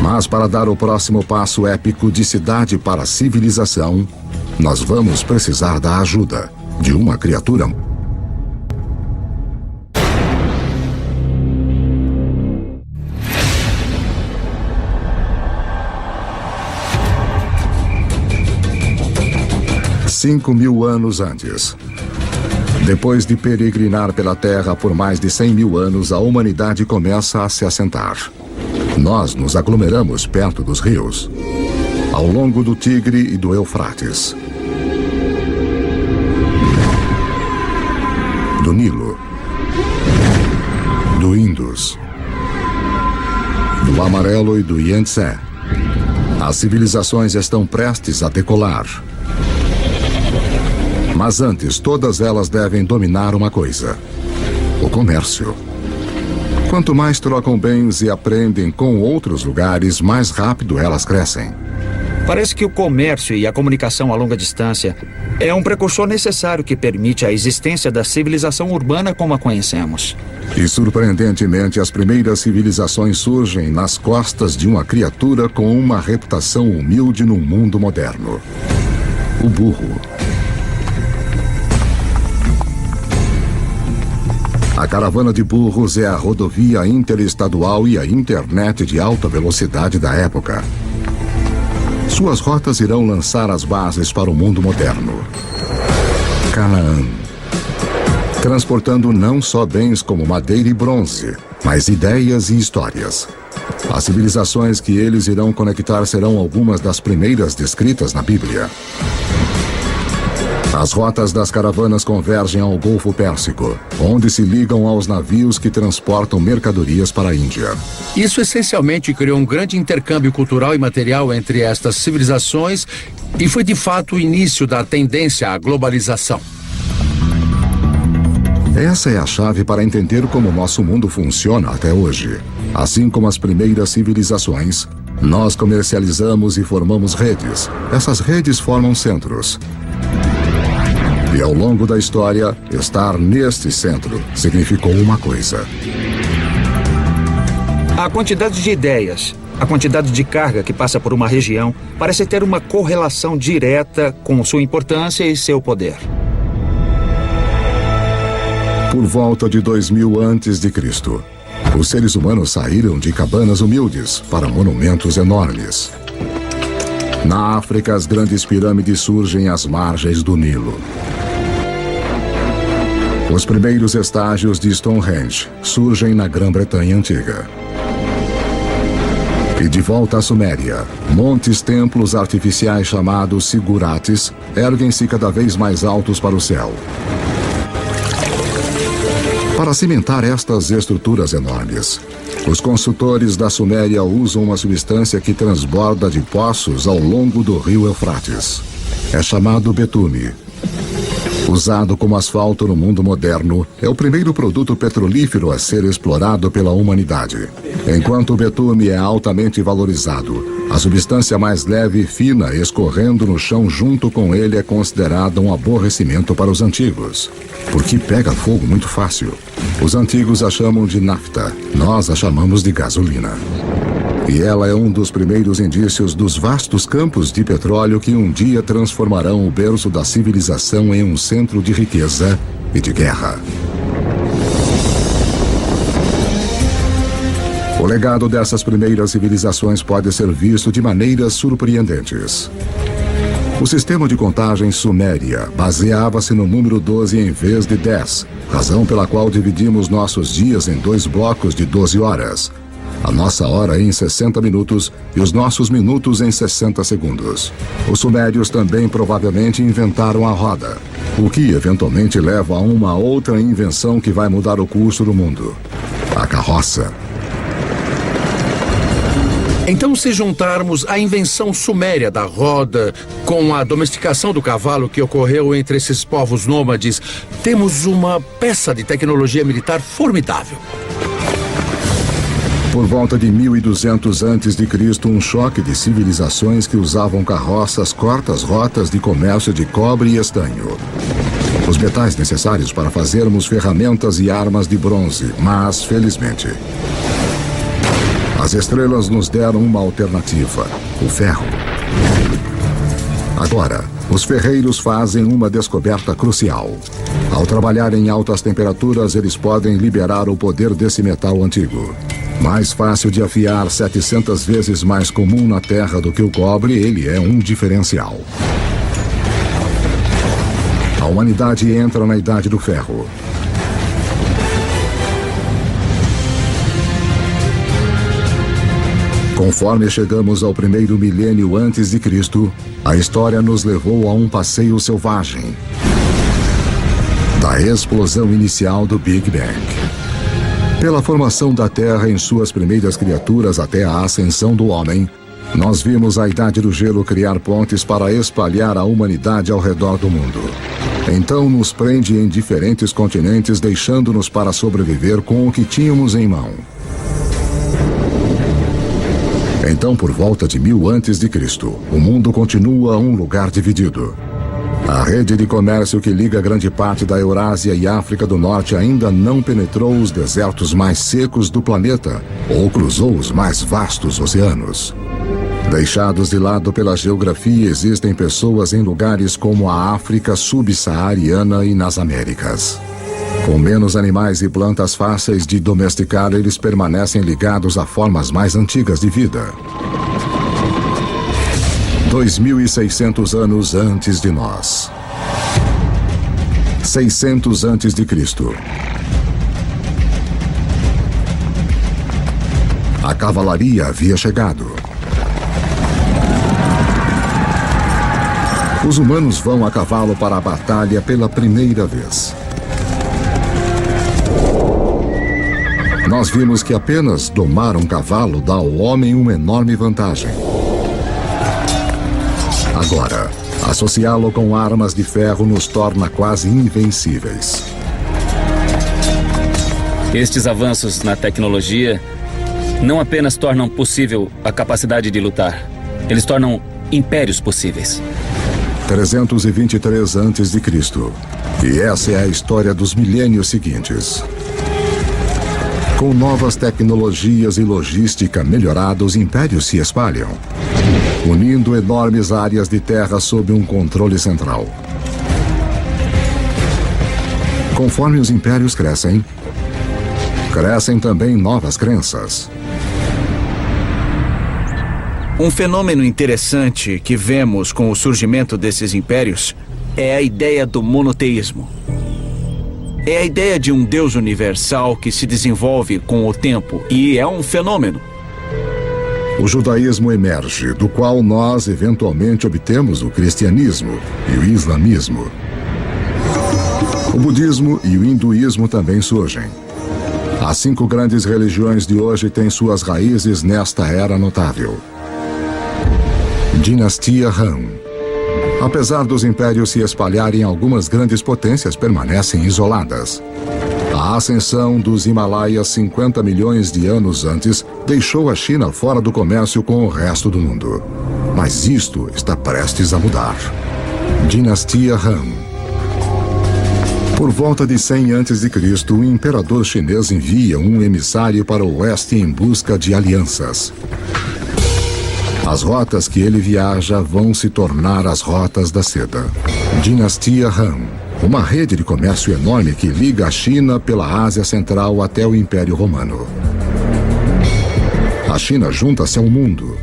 Mas para dar o próximo passo épico de cidade para civilização, nós vamos precisar da ajuda de uma criatura. Cinco 5.000 anos antes. Depois de peregrinar pela Terra por mais de 100.000 anos, a humanidade começa a se assentar. Nós nos aglomeramos perto dos rios, ao longo do Tigre e do Eufrates, do Nilo, do Indus, do Amarelo e do Yangtze. As civilizações estão prestes a decolar. Mas antes, todas elas devem dominar uma coisa: o comércio. Quanto mais trocam bens e aprendem com outros lugares, mais rápido elas crescem. Parece que o comércio e a comunicação a longa distância é um precursor necessário que permite a existência da civilização urbana como a conhecemos. E, surpreendentemente, as primeiras civilizações surgem nas costas de uma criatura com uma reputação humilde no mundo moderno: o burro. A caravana de burros é a rodovia interestadual e a internet de alta velocidade da época. Suas rotas irão lançar as bases para o mundo moderno. Canaã. Transportando não só bens como madeira e bronze, mas ideias e histórias. As civilizações que eles irão conectar serão algumas das primeiras descritas na Bíblia. As rotas das caravanas convergem ao Golfo Pérsico, onde se ligam aos navios que transportam mercadorias para a Índia. Isso essencialmente criou um grande intercâmbio cultural e material entre estas civilizações e foi de fato o início da tendência à globalização. Essa é a chave para entender como nosso mundo funciona até hoje. Assim como as primeiras civilizações, nós comercializamos e formamos redes. Essas redes formam centros. E ao longo da história, estar neste centro significou uma coisa. A quantidade de ideias, a quantidade de carga que passa por uma região parece ter uma correlação direta com sua importância e seu poder. Por volta de 2000 a.C., os seres humanos saíram de cabanas humildes para monumentos enormes. Na África, as grandes pirâmides surgem às margens do Nilo. Os primeiros estágios de Stonehenge surgem na Grã-Bretanha Antiga. E de volta à Suméria, montes templos artificiais chamados zigurates erguem-se cada vez mais altos para o céu. Para cimentar estas estruturas enormes, os construtores da Suméria usam uma substância que transborda de poços ao longo do rio Eufrates. É chamado betume. Usado como asfalto no mundo moderno, é o primeiro produto petrolífero a ser explorado pela humanidade. Enquanto o betume é altamente valorizado, a substância mais leve e fina escorrendo no chão junto com ele é considerada um aborrecimento para os antigos, porque pega fogo muito fácil. Os antigos a chamam de nafta, nós a chamamos de gasolina. E ela é um dos primeiros indícios dos vastos campos de petróleo que um dia transformarão o berço da civilização em um centro de riqueza e de guerra. O legado dessas primeiras civilizações pode ser visto de maneiras surpreendentes. O sistema de contagem suméria baseava-se no número 12 em vez de 10, razão pela qual dividimos nossos dias em 2 blocos de 12 horas. A nossa hora em 60 minutos e os nossos minutos em 60 segundos. Os sumérios também provavelmente inventaram a roda, o que eventualmente leva a uma outra invenção que vai mudar o curso do mundo: a carroça. Então, se juntarmos a invenção suméria da roda com a domesticação do cavalo que ocorreu entre esses povos nômades, temos uma peça de tecnologia militar formidável. Por volta de 1200 a.C., um choque de civilizações que usavam carroças corta as rotas de comércio de cobre e estanho. Os metais necessários para fazermos ferramentas e armas de bronze, mas, felizmente, as estrelas nos deram uma alternativa: o ferro. Agora, os ferreiros fazem uma descoberta crucial. Ao trabalhar em altas temperaturas, eles podem liberar o poder desse metal antigo. Mais fácil de afiar, 700 vezes mais comum na Terra do que o cobre, ele é um diferencial. A humanidade entra na Idade do Ferro. Conforme chegamos ao primeiro milênio antes de Cristo, a história nos levou a um passeio selvagem. Da explosão inicial do Big Bang. Pela formação da Terra em suas primeiras criaturas até a ascensão do homem, nós vimos a Idade do Gelo criar pontes para espalhar a humanidade ao redor do mundo. Então nos prende em diferentes continentes, deixando-nos para sobreviver com o que tínhamos em mão. Então, por volta de 1000 a.C., o mundo continua um lugar dividido. A rede de comércio que liga grande parte da Eurásia e África do Norte ainda não penetrou os desertos mais secos do planeta ou cruzou os mais vastos oceanos. Deixados de lado pela geografia, existem pessoas em lugares como a África subsaariana e nas Américas. Com menos animais e plantas fáceis de domesticar, eles permanecem ligados a formas mais antigas de vida. 2600 anos antes de nós. 600 antes de Cristo. A cavalaria havia chegado. Os humanos vão a cavalo para a batalha pela primeira vez. Nós vimos que apenas domar um cavalo dá ao homem uma enorme vantagem. Agora, associá-lo com armas de ferro nos torna quase invencíveis. Estes avanços na tecnologia não apenas tornam possível a capacidade de lutar, eles tornam impérios possíveis. 323 a.C. E essa é a história dos milênios seguintes. Com novas tecnologias e logística melhorada, os impérios se espalham, unindo enormes áreas de terra sob um controle central. Conforme os impérios crescem, crescem também novas crenças. Um fenômeno interessante que vemos com o surgimento desses impérios é a ideia do monoteísmo. É a ideia de um Deus universal que se desenvolve com o tempo e é um fenômeno. O judaísmo emerge, do qual nós eventualmente obtemos o cristianismo e o islamismo. O budismo e o hinduísmo também surgem. As 5 grandes religiões de hoje têm suas raízes nesta era notável. Dinastia Han. Apesar dos impérios se espalharem, algumas grandes potências permanecem isoladas. A ascensão dos Himalaias 50 milhões de anos antes deixou a China fora do comércio com o resto do mundo. Mas isto está prestes a mudar. Dinastia Han. Por volta de 100 a.C., o imperador chinês envia um emissário para o oeste em busca de alianças. As rotas que ele viaja vão se tornar as rotas da seda. Dinastia Han. Uma rede de comércio enorme que liga a China pela Ásia Central até o Império Romano. A China junta-se ao mundo.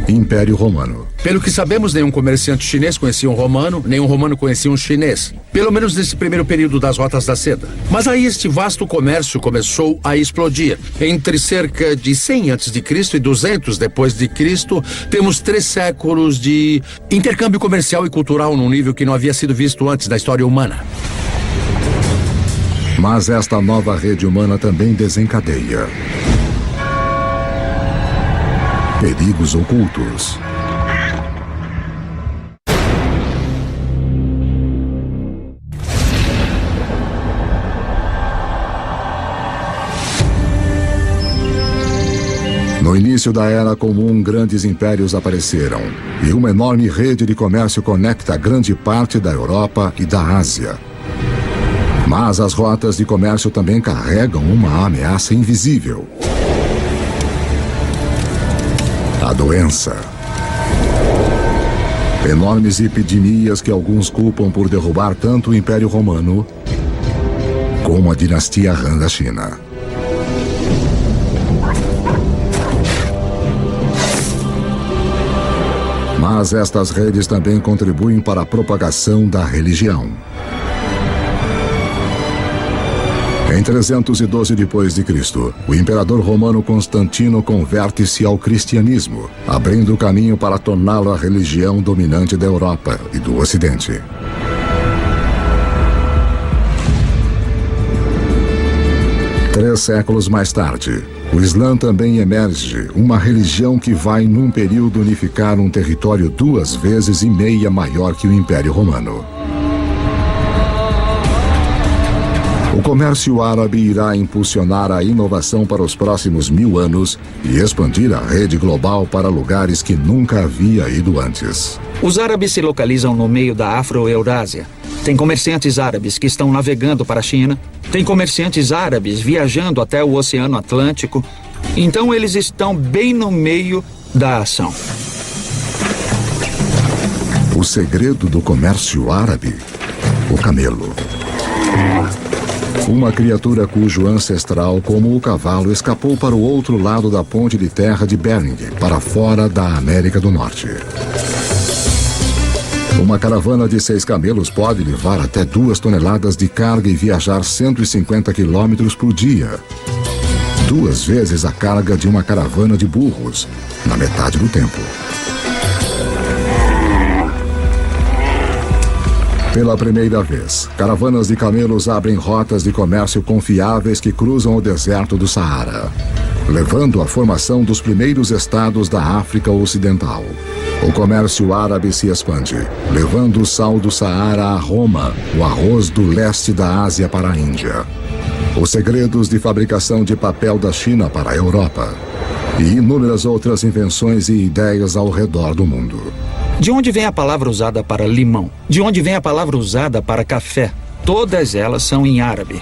Império Romano. Pelo que sabemos, nenhum comerciante chinês conhecia um romano, nenhum romano conhecia um chinês. Pelo menos nesse primeiro período das rotas da seda. Mas aí este vasto comércio começou a explodir. Entre cerca de 100 a.C. e 200 depois de Cristo, temos 3 séculos de intercâmbio comercial e cultural num nível que não havia sido visto antes da história humana. Mas esta nova rede humana também desencadeia perigos ocultos. No início da Era Comum, grandes impérios apareceram, e uma enorme rede de comércio conecta grande parte da Europa e da Ásia. Mas as rotas de comércio também carregam uma ameaça invisível. A doença. Enormes epidemias que alguns culpam por derrubar tanto o Império Romano como a dinastia Han da China. Mas estas redes também contribuem para a propagação da religião. Em 312 d.C., o imperador romano Constantino converte-se ao cristianismo, abrindo o caminho para torná-lo a religião dominante da Europa e do Ocidente. Três séculos mais tarde, o Islã também emerge, uma religião que vai, num período, unificar um território 2,5 vezes maior que o Império Romano. O comércio árabe irá impulsionar a inovação para os próximos 1000 anos e expandir a rede global para lugares que nunca havia ido antes. Os árabes se localizam no meio da Afro-Eurásia. Tem comerciantes árabes que estão navegando para a China. Tem comerciantes árabes viajando até o Oceano Atlântico. Então eles estão bem no meio da ação. O segredo do comércio árabe? O camelo. Uma criatura cujo ancestral, como o cavalo, escapou para o outro lado da ponte de terra de Bering, para fora da América do Norte. Uma caravana de 6 camelos pode levar até 2 toneladas de carga e viajar 150 quilômetros por dia. 2 vezes a carga de uma caravana de burros, na metade do tempo. Pela primeira vez, caravanas de camelos abrem rotas de comércio confiáveis que cruzam o deserto do Saara, levando à formação dos primeiros estados da África Ocidental. O comércio árabe se expande, levando o sal do Saara a Roma, o arroz do leste da Ásia para a Índia, os segredos de fabricação de papel da China para a Europa e inúmeras outras invenções e ideias ao redor do mundo. De onde vem a palavra usada para limão? De onde vem a palavra usada para café? Todas elas são em árabe.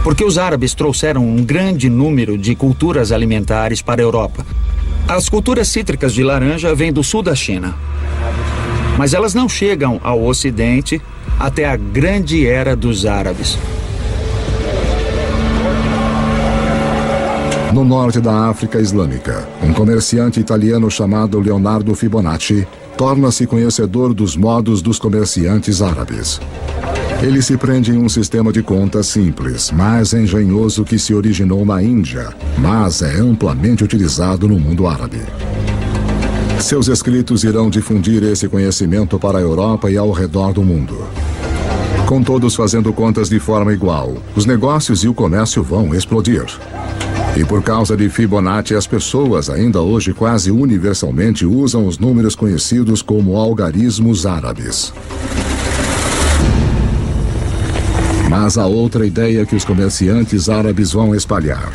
Porque os árabes trouxeram um grande número de culturas alimentares para a Europa. As culturas cítricas de laranja vêm do sul da China. Mas elas não chegam ao Ocidente até a grande era dos árabes. No norte da África Islâmica, um comerciante italiano chamado Leonardo Fibonacci torna-se conhecedor dos modos dos comerciantes árabes. Ele se prende em um sistema de contas simples, mas engenhoso que se originou na Índia, mas é amplamente utilizado no mundo árabe. Seus escritos irão difundir esse conhecimento para a Europa e ao redor do mundo. Com todos fazendo contas de forma igual, os negócios e o comércio vão explodir. E por causa de Fibonacci, as pessoas ainda hoje quase universalmente usam os números conhecidos como algarismos árabes. Mas há outra ideia que os comerciantes árabes vão espalhar.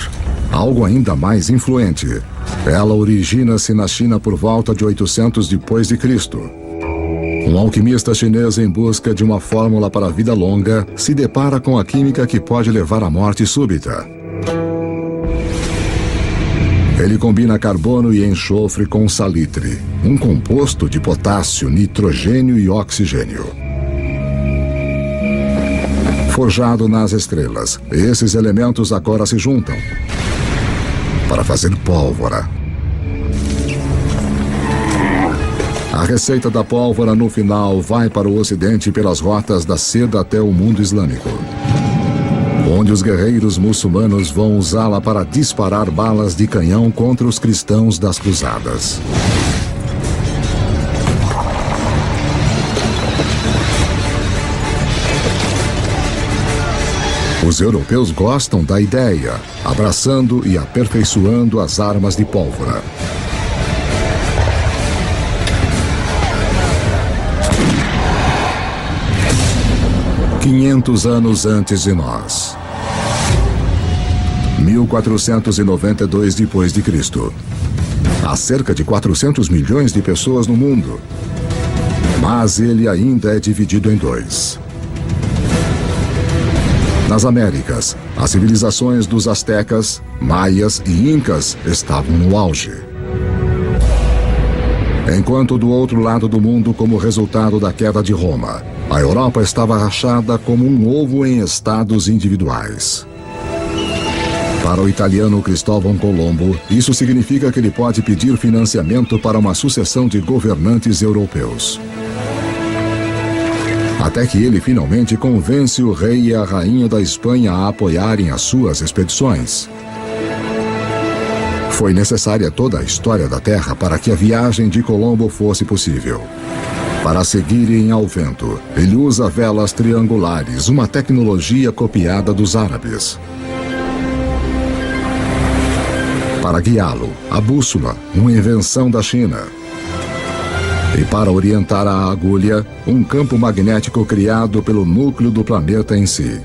Algo ainda mais influente. Ela origina-se na China por volta de 800 depois de Cristo. Um alquimista chinês em busca de uma fórmula para a vida longa se depara com a química que pode levar à morte súbita. Ele combina carbono e enxofre com salitre, um composto de potássio, nitrogênio e oxigênio. Forjado nas estrelas, esses elementos agora se juntam para fazer pólvora. A receita da pólvora no final vai para o Ocidente pelas rotas da seda até o mundo islâmico, onde os guerreiros muçulmanos vão usá-la para disparar balas de canhão contra os cristãos das cruzadas. Os europeus gostam da ideia, abraçando e aperfeiçoando as armas de pólvora. "500 anos antes de nós. 1492 depois de Cristo. Há cerca de 400 milhões de pessoas no mundo, mas ele ainda é dividido em 2. Nas Américas, as civilizações dos astecas, maias e incas estavam no auge. Enquanto do outro lado do mundo, como resultado da queda de Roma, a Europa estava rachada como um ovo em estados individuais. Para o italiano Cristóvão Colombo, isso significa que ele pode pedir financiamento para uma sucessão de governantes europeus. Até que ele finalmente convence o rei e a rainha da Espanha a apoiarem as suas expedições. Foi necessária toda a história da Terra para que a viagem de Colombo fosse possível. Para seguirem ao vento, ele usa velas triangulares, uma tecnologia copiada dos árabes. Para guiá-lo, a bússola, uma invenção da China. E para orientar a agulha, um campo magnético criado pelo núcleo do planeta em si.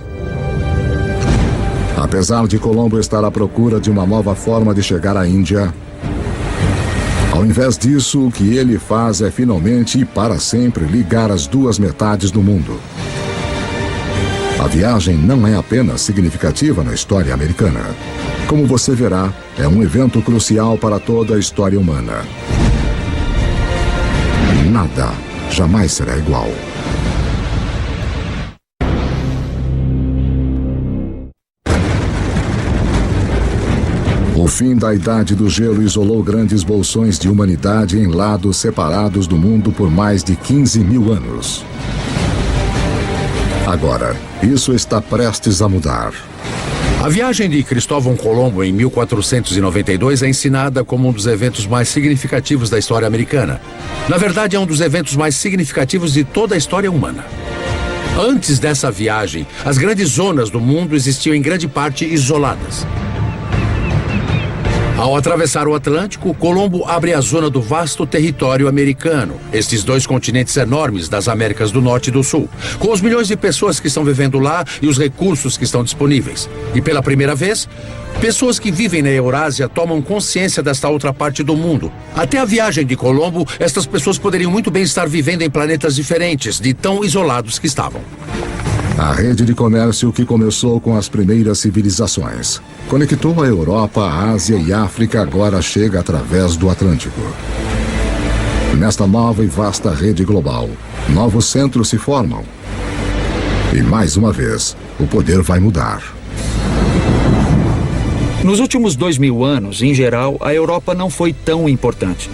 Apesar de Colombo estar à procura de uma nova forma de chegar à Índia, ao invés disso, o que ele faz é finalmente e para sempre ligar as duas metades do mundo. A viagem não é apenas significativa na história americana. Como você verá, é um evento crucial para toda a história humana. Nada jamais será igual. O fim da Idade do Gelo isolou grandes bolsões de humanidade em lados separados do mundo por mais de 15 mil anos. Agora, isso está prestes a mudar. A viagem de Cristóvão Colombo em 1492 é ensinada como um dos eventos mais significativos da história americana. Na verdade, é um dos eventos mais significativos de toda a história humana. Antes dessa viagem, as grandes zonas do mundo existiam em grande parte isoladas. Ao atravessar o Atlântico, Colombo abre a zona do vasto território americano, estes dois continentes enormes das Américas do Norte e do Sul, com os milhões de pessoas que estão vivendo lá e os recursos que estão disponíveis. E pela primeira vez, pessoas que vivem na Eurásia tomam consciência desta outra parte do mundo. Até a viagem de Colombo, estas pessoas poderiam muito bem estar vivendo em planetas diferentes, de tão isolados que estavam. A rede de comércio que começou com as primeiras civilizações conectou a Europa, a Ásia e a África agora chega através do Atlântico. Nesta nova e vasta rede global, novos centros se formam. E mais uma vez, o poder vai mudar. Nos últimos 2000 anos, em geral, a Europa não foi tão importante.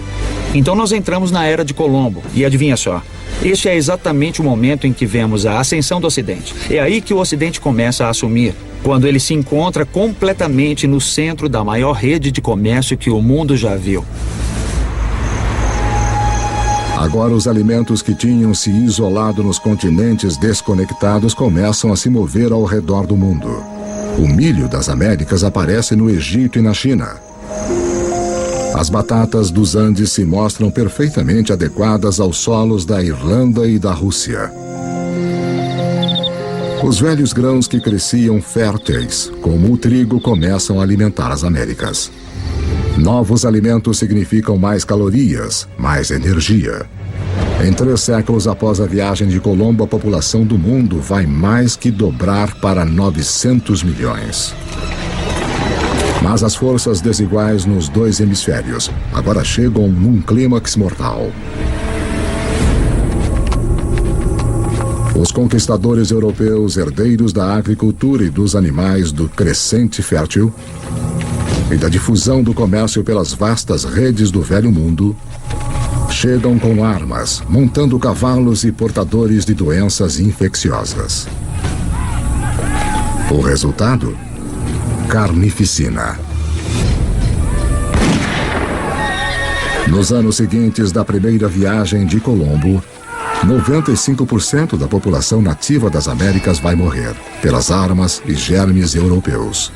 Então nós entramos na Era de Colombo. E adivinha só? Este é exatamente o momento em que vemos a ascensão do Ocidente. É aí que o Ocidente começa a assumir, quando ele se encontra completamente no centro da maior rede de comércio que o mundo já viu. Agora os alimentos que tinham se isolado nos continentes desconectados começam a se mover ao redor do mundo. O milho das Américas aparece no Egito e na China. As batatas dos Andes se mostram perfeitamente adequadas aos solos da Irlanda e da Rússia. Os velhos grãos que cresciam férteis, como o trigo, começam a alimentar as Américas. Novos alimentos significam mais calorias, mais energia. Em 3 séculos após a viagem de Colombo, a população do mundo vai mais que dobrar para 900 milhões. Mas as forças desiguais nos 2 hemisférios agora chegam num clímax mortal. Os conquistadores europeus, herdeiros da agricultura e dos animais do crescente fértil e da difusão do comércio pelas vastas redes do velho mundo, chegam com armas, montando cavalos e portadores de doenças infecciosas. O resultado? Carnificina. Nos anos seguintes da primeira viagem de Colombo, 95% da população nativa das Américas vai morrer pelas armas e germes europeus.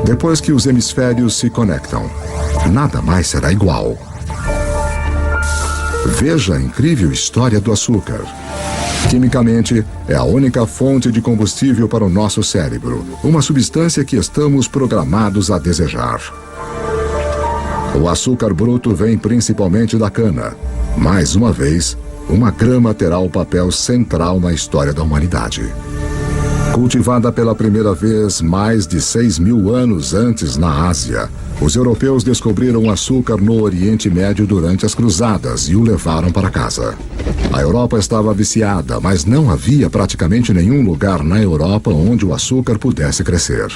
Depois que os hemisférios se conectam, nada mais será igual. Veja a incrível história do açúcar. Quimicamente, é a única fonte de combustível para o nosso cérebro, uma substância que estamos programados a desejar. O açúcar bruto vem principalmente da cana. Mais uma vez, uma grama terá o papel central na história da humanidade. Cultivada pela primeira vez mais de 6.000 anos antes na Ásia, os europeus descobriram o açúcar no Oriente Médio durante as cruzadas e o levaram para casa. A Europa estava viciada, mas não havia praticamente nenhum lugar na Europa onde o açúcar pudesse crescer.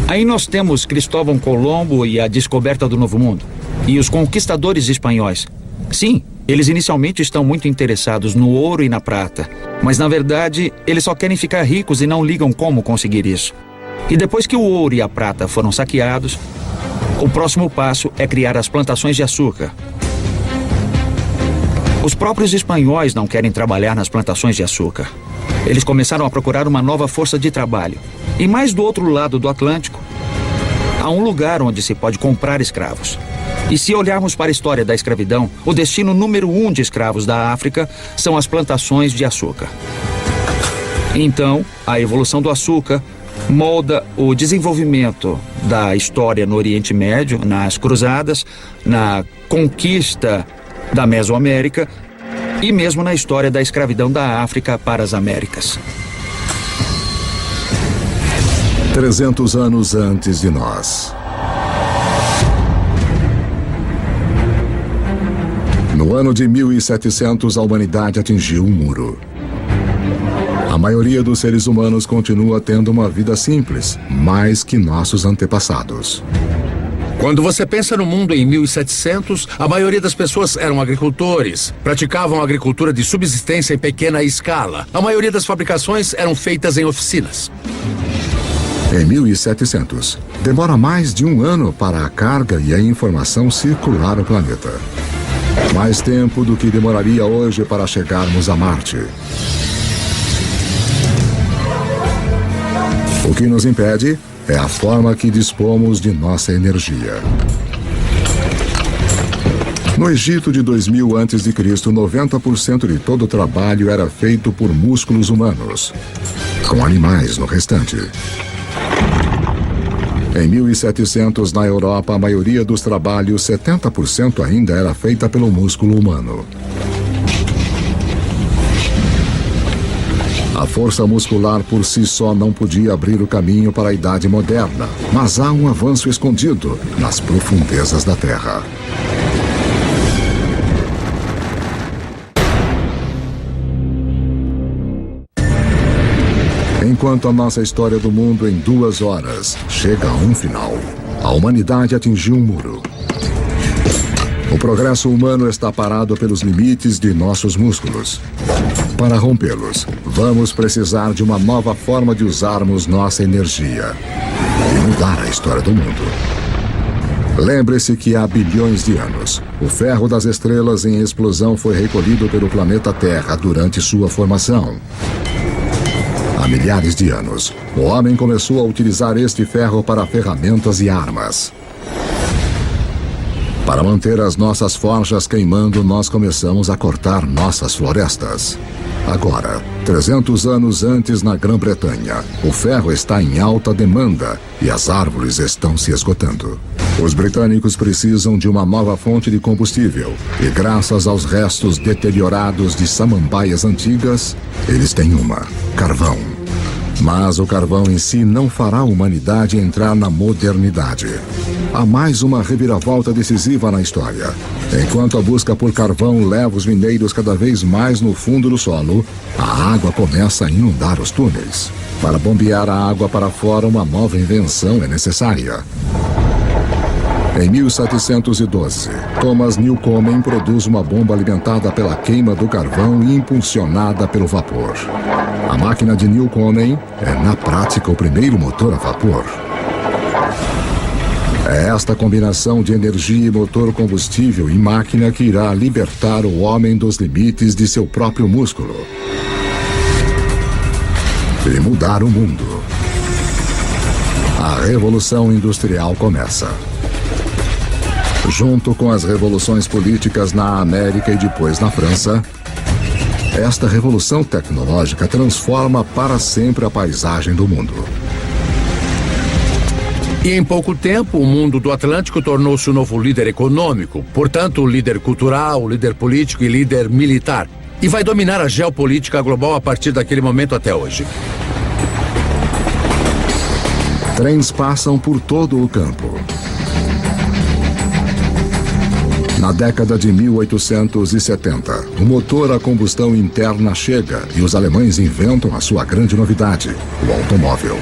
Aí nós temos Cristóvão Colombo e a descoberta do Novo Mundo. E os conquistadores espanhóis. Sim, eles inicialmente estão muito interessados no ouro e na prata. Mas na verdade, eles só querem ficar ricos e não ligam como conseguir isso. E depois que o ouro e a prata foram saqueados, o próximo passo é criar as plantações de açúcar. Os próprios espanhóis não querem trabalhar nas plantações de açúcar. Eles começaram a procurar uma nova força de trabalho. E mais do outro lado do Atlântico, há um lugar onde se pode comprar escravos. E se olharmos para a história da escravidão, o destino número 1 de escravos da África são as plantações de açúcar. Então, a evolução do açúcar molda o desenvolvimento da história no Oriente Médio, nas cruzadas, na conquista da Mesoamérica e mesmo na história da escravidão da África para as Américas. 300 anos antes de nós. No ano de 1700, a humanidade atingiu um muro. A maioria dos seres humanos continua tendo uma vida simples, mais que nossos antepassados. Quando você pensa no mundo em 1700, a maioria das pessoas eram agricultores, praticavam agricultura de subsistência em pequena escala. A maioria das fabricações eram feitas em oficinas. Em 1700, demora mais de um ano para a carga e a informação circular o planeta. Mais tempo do que demoraria hoje para chegarmos a Marte. O que nos impede é a forma que dispomos de nossa energia. No Egito de 2000 a.C., 90% de todo o trabalho era feito por músculos humanos, com animais no restante. Em 1700, na Europa, a maioria dos trabalhos, 70% ainda era feita pelo músculo humano. A força muscular por si só não podia abrir o caminho para a Idade Moderna, mas há um avanço escondido nas profundezas da Terra. Enquanto a nossa história do mundo em 2 horas chega a um final, a humanidade atingiu um muro. O progresso humano está parado pelos limites de nossos músculos. Para rompê-los, vamos precisar de uma nova forma de usarmos nossa energia e mudar a história do mundo. Lembre-se que há bilhões de anos, o ferro das estrelas em explosão foi recolhido pelo planeta Terra durante sua formação. Há milhares de anos, o homem começou a utilizar este ferro para ferramentas e armas. Para manter as nossas forjas queimando, nós começamos a cortar nossas florestas. Agora, 300 anos antes na Grã-Bretanha, o ferro está em alta demanda e as árvores estão se esgotando. Os britânicos precisam de uma nova fonte de combustível e, graças aos restos deteriorados de samambaias antigas, eles têm uma: carvão. Mas o carvão em si não fará a humanidade entrar na modernidade. Há mais uma reviravolta decisiva na história. Enquanto a busca por carvão leva os mineiros cada vez mais no fundo do solo, a água começa a inundar os túneis. Para bombear a água para fora, uma nova invenção é necessária. Em 1712, Thomas Newcomen produz uma bomba alimentada pela queima do carvão e impulsionada pelo vapor. A máquina de Newcomen é, na prática, o primeiro motor a vapor. É esta combinação de energia e motor combustível e máquina que irá libertar o homem dos limites de seu próprio músculo e mudar o mundo. A Revolução Industrial começa. Junto com as revoluções políticas na América e depois na França, esta revolução tecnológica transforma para sempre a paisagem do mundo. E em pouco tempo, o mundo do Atlântico tornou-se o novo líder econômico, portanto, líder cultural, líder político e líder militar. E vai dominar a geopolítica global a partir daquele momento até hoje. Trens passam por todo o campo. Na década de 1870, o motor a combustão interna chega e os alemães inventam a sua grande novidade, o automóvel.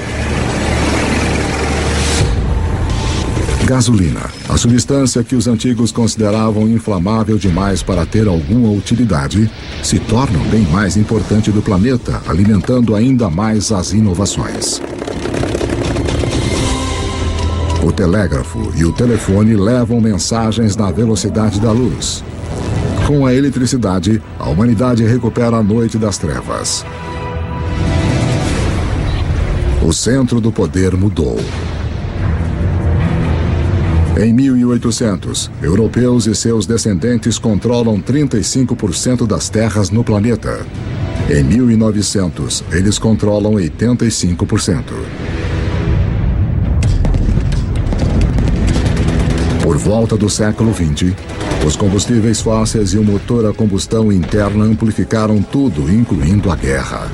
Gasolina, a substância que os antigos consideravam inflamável demais para ter alguma utilidade, se torna o bem mais importante do planeta, alimentando ainda mais as inovações. O telégrafo e o telefone levam mensagens na velocidade da luz. Com a eletricidade, a humanidade recupera a noite das trevas. O centro do poder mudou. Em 1800, europeus e seus descendentes controlam 35% das terras no planeta. Em 1900, eles controlam 85%. Por volta do século XX, os combustíveis fósseis e o motor a combustão interna amplificaram tudo, incluindo a guerra.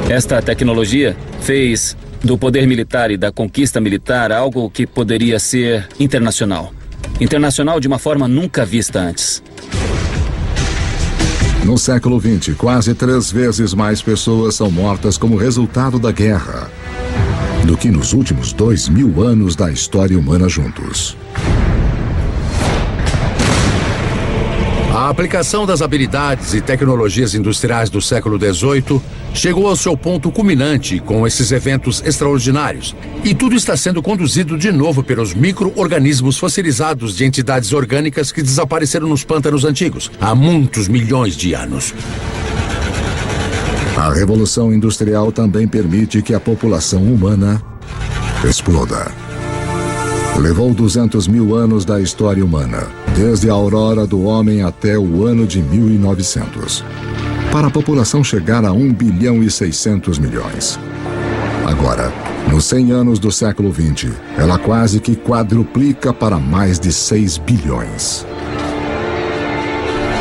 Esta tecnologia fez do poder militar e da conquista militar algo que poderia ser internacional. Internacional de uma forma nunca vista antes. No século XX, quase 3 vezes mais pessoas são mortas como resultado da guerra. do que nos últimos 2000 anos da história humana juntos. A aplicação das habilidades e tecnologias industriais do século XVIII chegou ao seu ponto culminante com esses eventos extraordinários. E tudo está sendo conduzido de novo pelos micro-organismos fossilizados de entidades orgânicas que desapareceram nos pântanos antigos há muitos milhões de anos. A Revolução Industrial também permite que a população humana exploda. Levou 200 mil anos da história humana, desde a aurora do homem até o ano de 1900, para a população chegar a 1 bilhão e 600 milhões. Agora, nos 100 anos do século XX, ela quase que quadruplica para mais de 6 bilhões.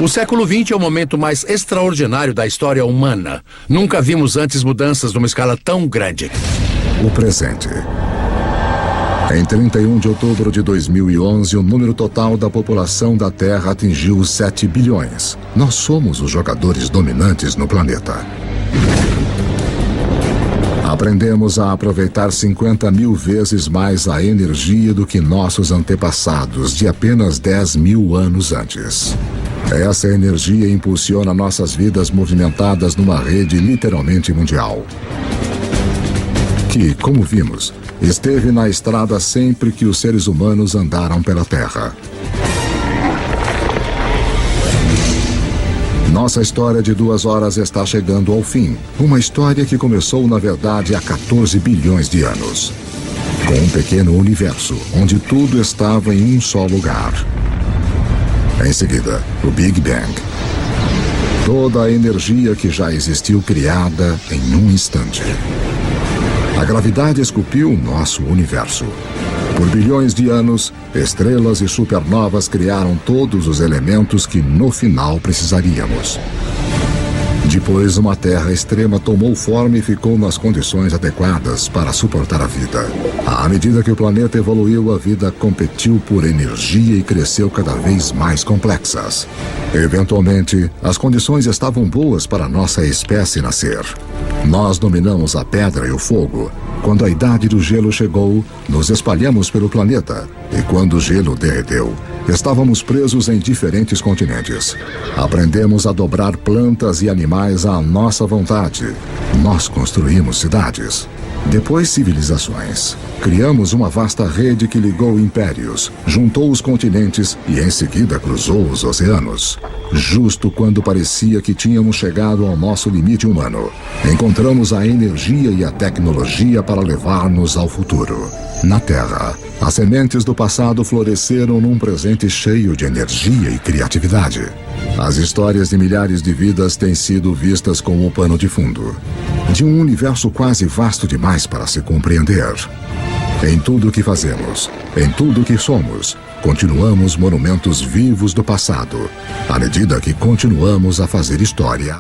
O século XX é o momento mais extraordinário da história humana. Nunca vimos antes mudanças numa escala tão grande. O presente. Em 31 de outubro de 2011, o número total da população da Terra atingiu os 7 bilhões. Nós somos os jogadores dominantes no planeta. Aprendemos a aproveitar 50 mil vezes mais a energia do que nossos antepassados de apenas 10 mil anos antes. Essa energia impulsiona nossas vidas movimentadas numa rede literalmente mundial. Que, como vimos, esteve na estrada sempre que os seres humanos andaram pela Terra. Nossa história de 2 horas está chegando ao fim. Uma história que começou, na verdade, há 14 bilhões de anos. Com um pequeno universo, onde tudo estava em um só lugar. Em seguida, o Big Bang. Toda a energia que já existiu criada em um instante. A gravidade esculpiu o nosso universo. Por bilhões de anos, estrelas e supernovas criaram todos os elementos que no final precisaríamos. Depois, uma Terra extrema tomou forma e ficou nas condições adequadas para suportar a vida. À medida que o planeta evoluiu, a vida competiu por energia e cresceu cada vez mais complexas. Eventualmente, as condições estavam boas para nossa espécie nascer. Nós dominamos a pedra e o fogo. Quando a idade do gelo chegou, nos espalhamos pelo planeta. E quando o gelo derreteu, estávamos presos em diferentes continentes. Aprendemos a dobrar plantas e animais à nossa vontade. Nós construímos cidades. Depois, civilizações. Criamos uma vasta rede que ligou impérios, juntou os continentes e em seguida cruzou os oceanos. Justo quando parecia que tínhamos chegado ao nosso limite humano, encontramos a energia e a tecnologia para levar-nos ao futuro. Na Terra, as sementes do passado floresceram num presente cheio de energia e criatividade. As histórias de milhares de vidas têm sido vistas como um pano de fundo, de um universo quase vasto demais para se compreender. Em tudo o que fazemos, em tudo o que somos, continuamos monumentos vivos do passado, à medida que continuamos a fazer história.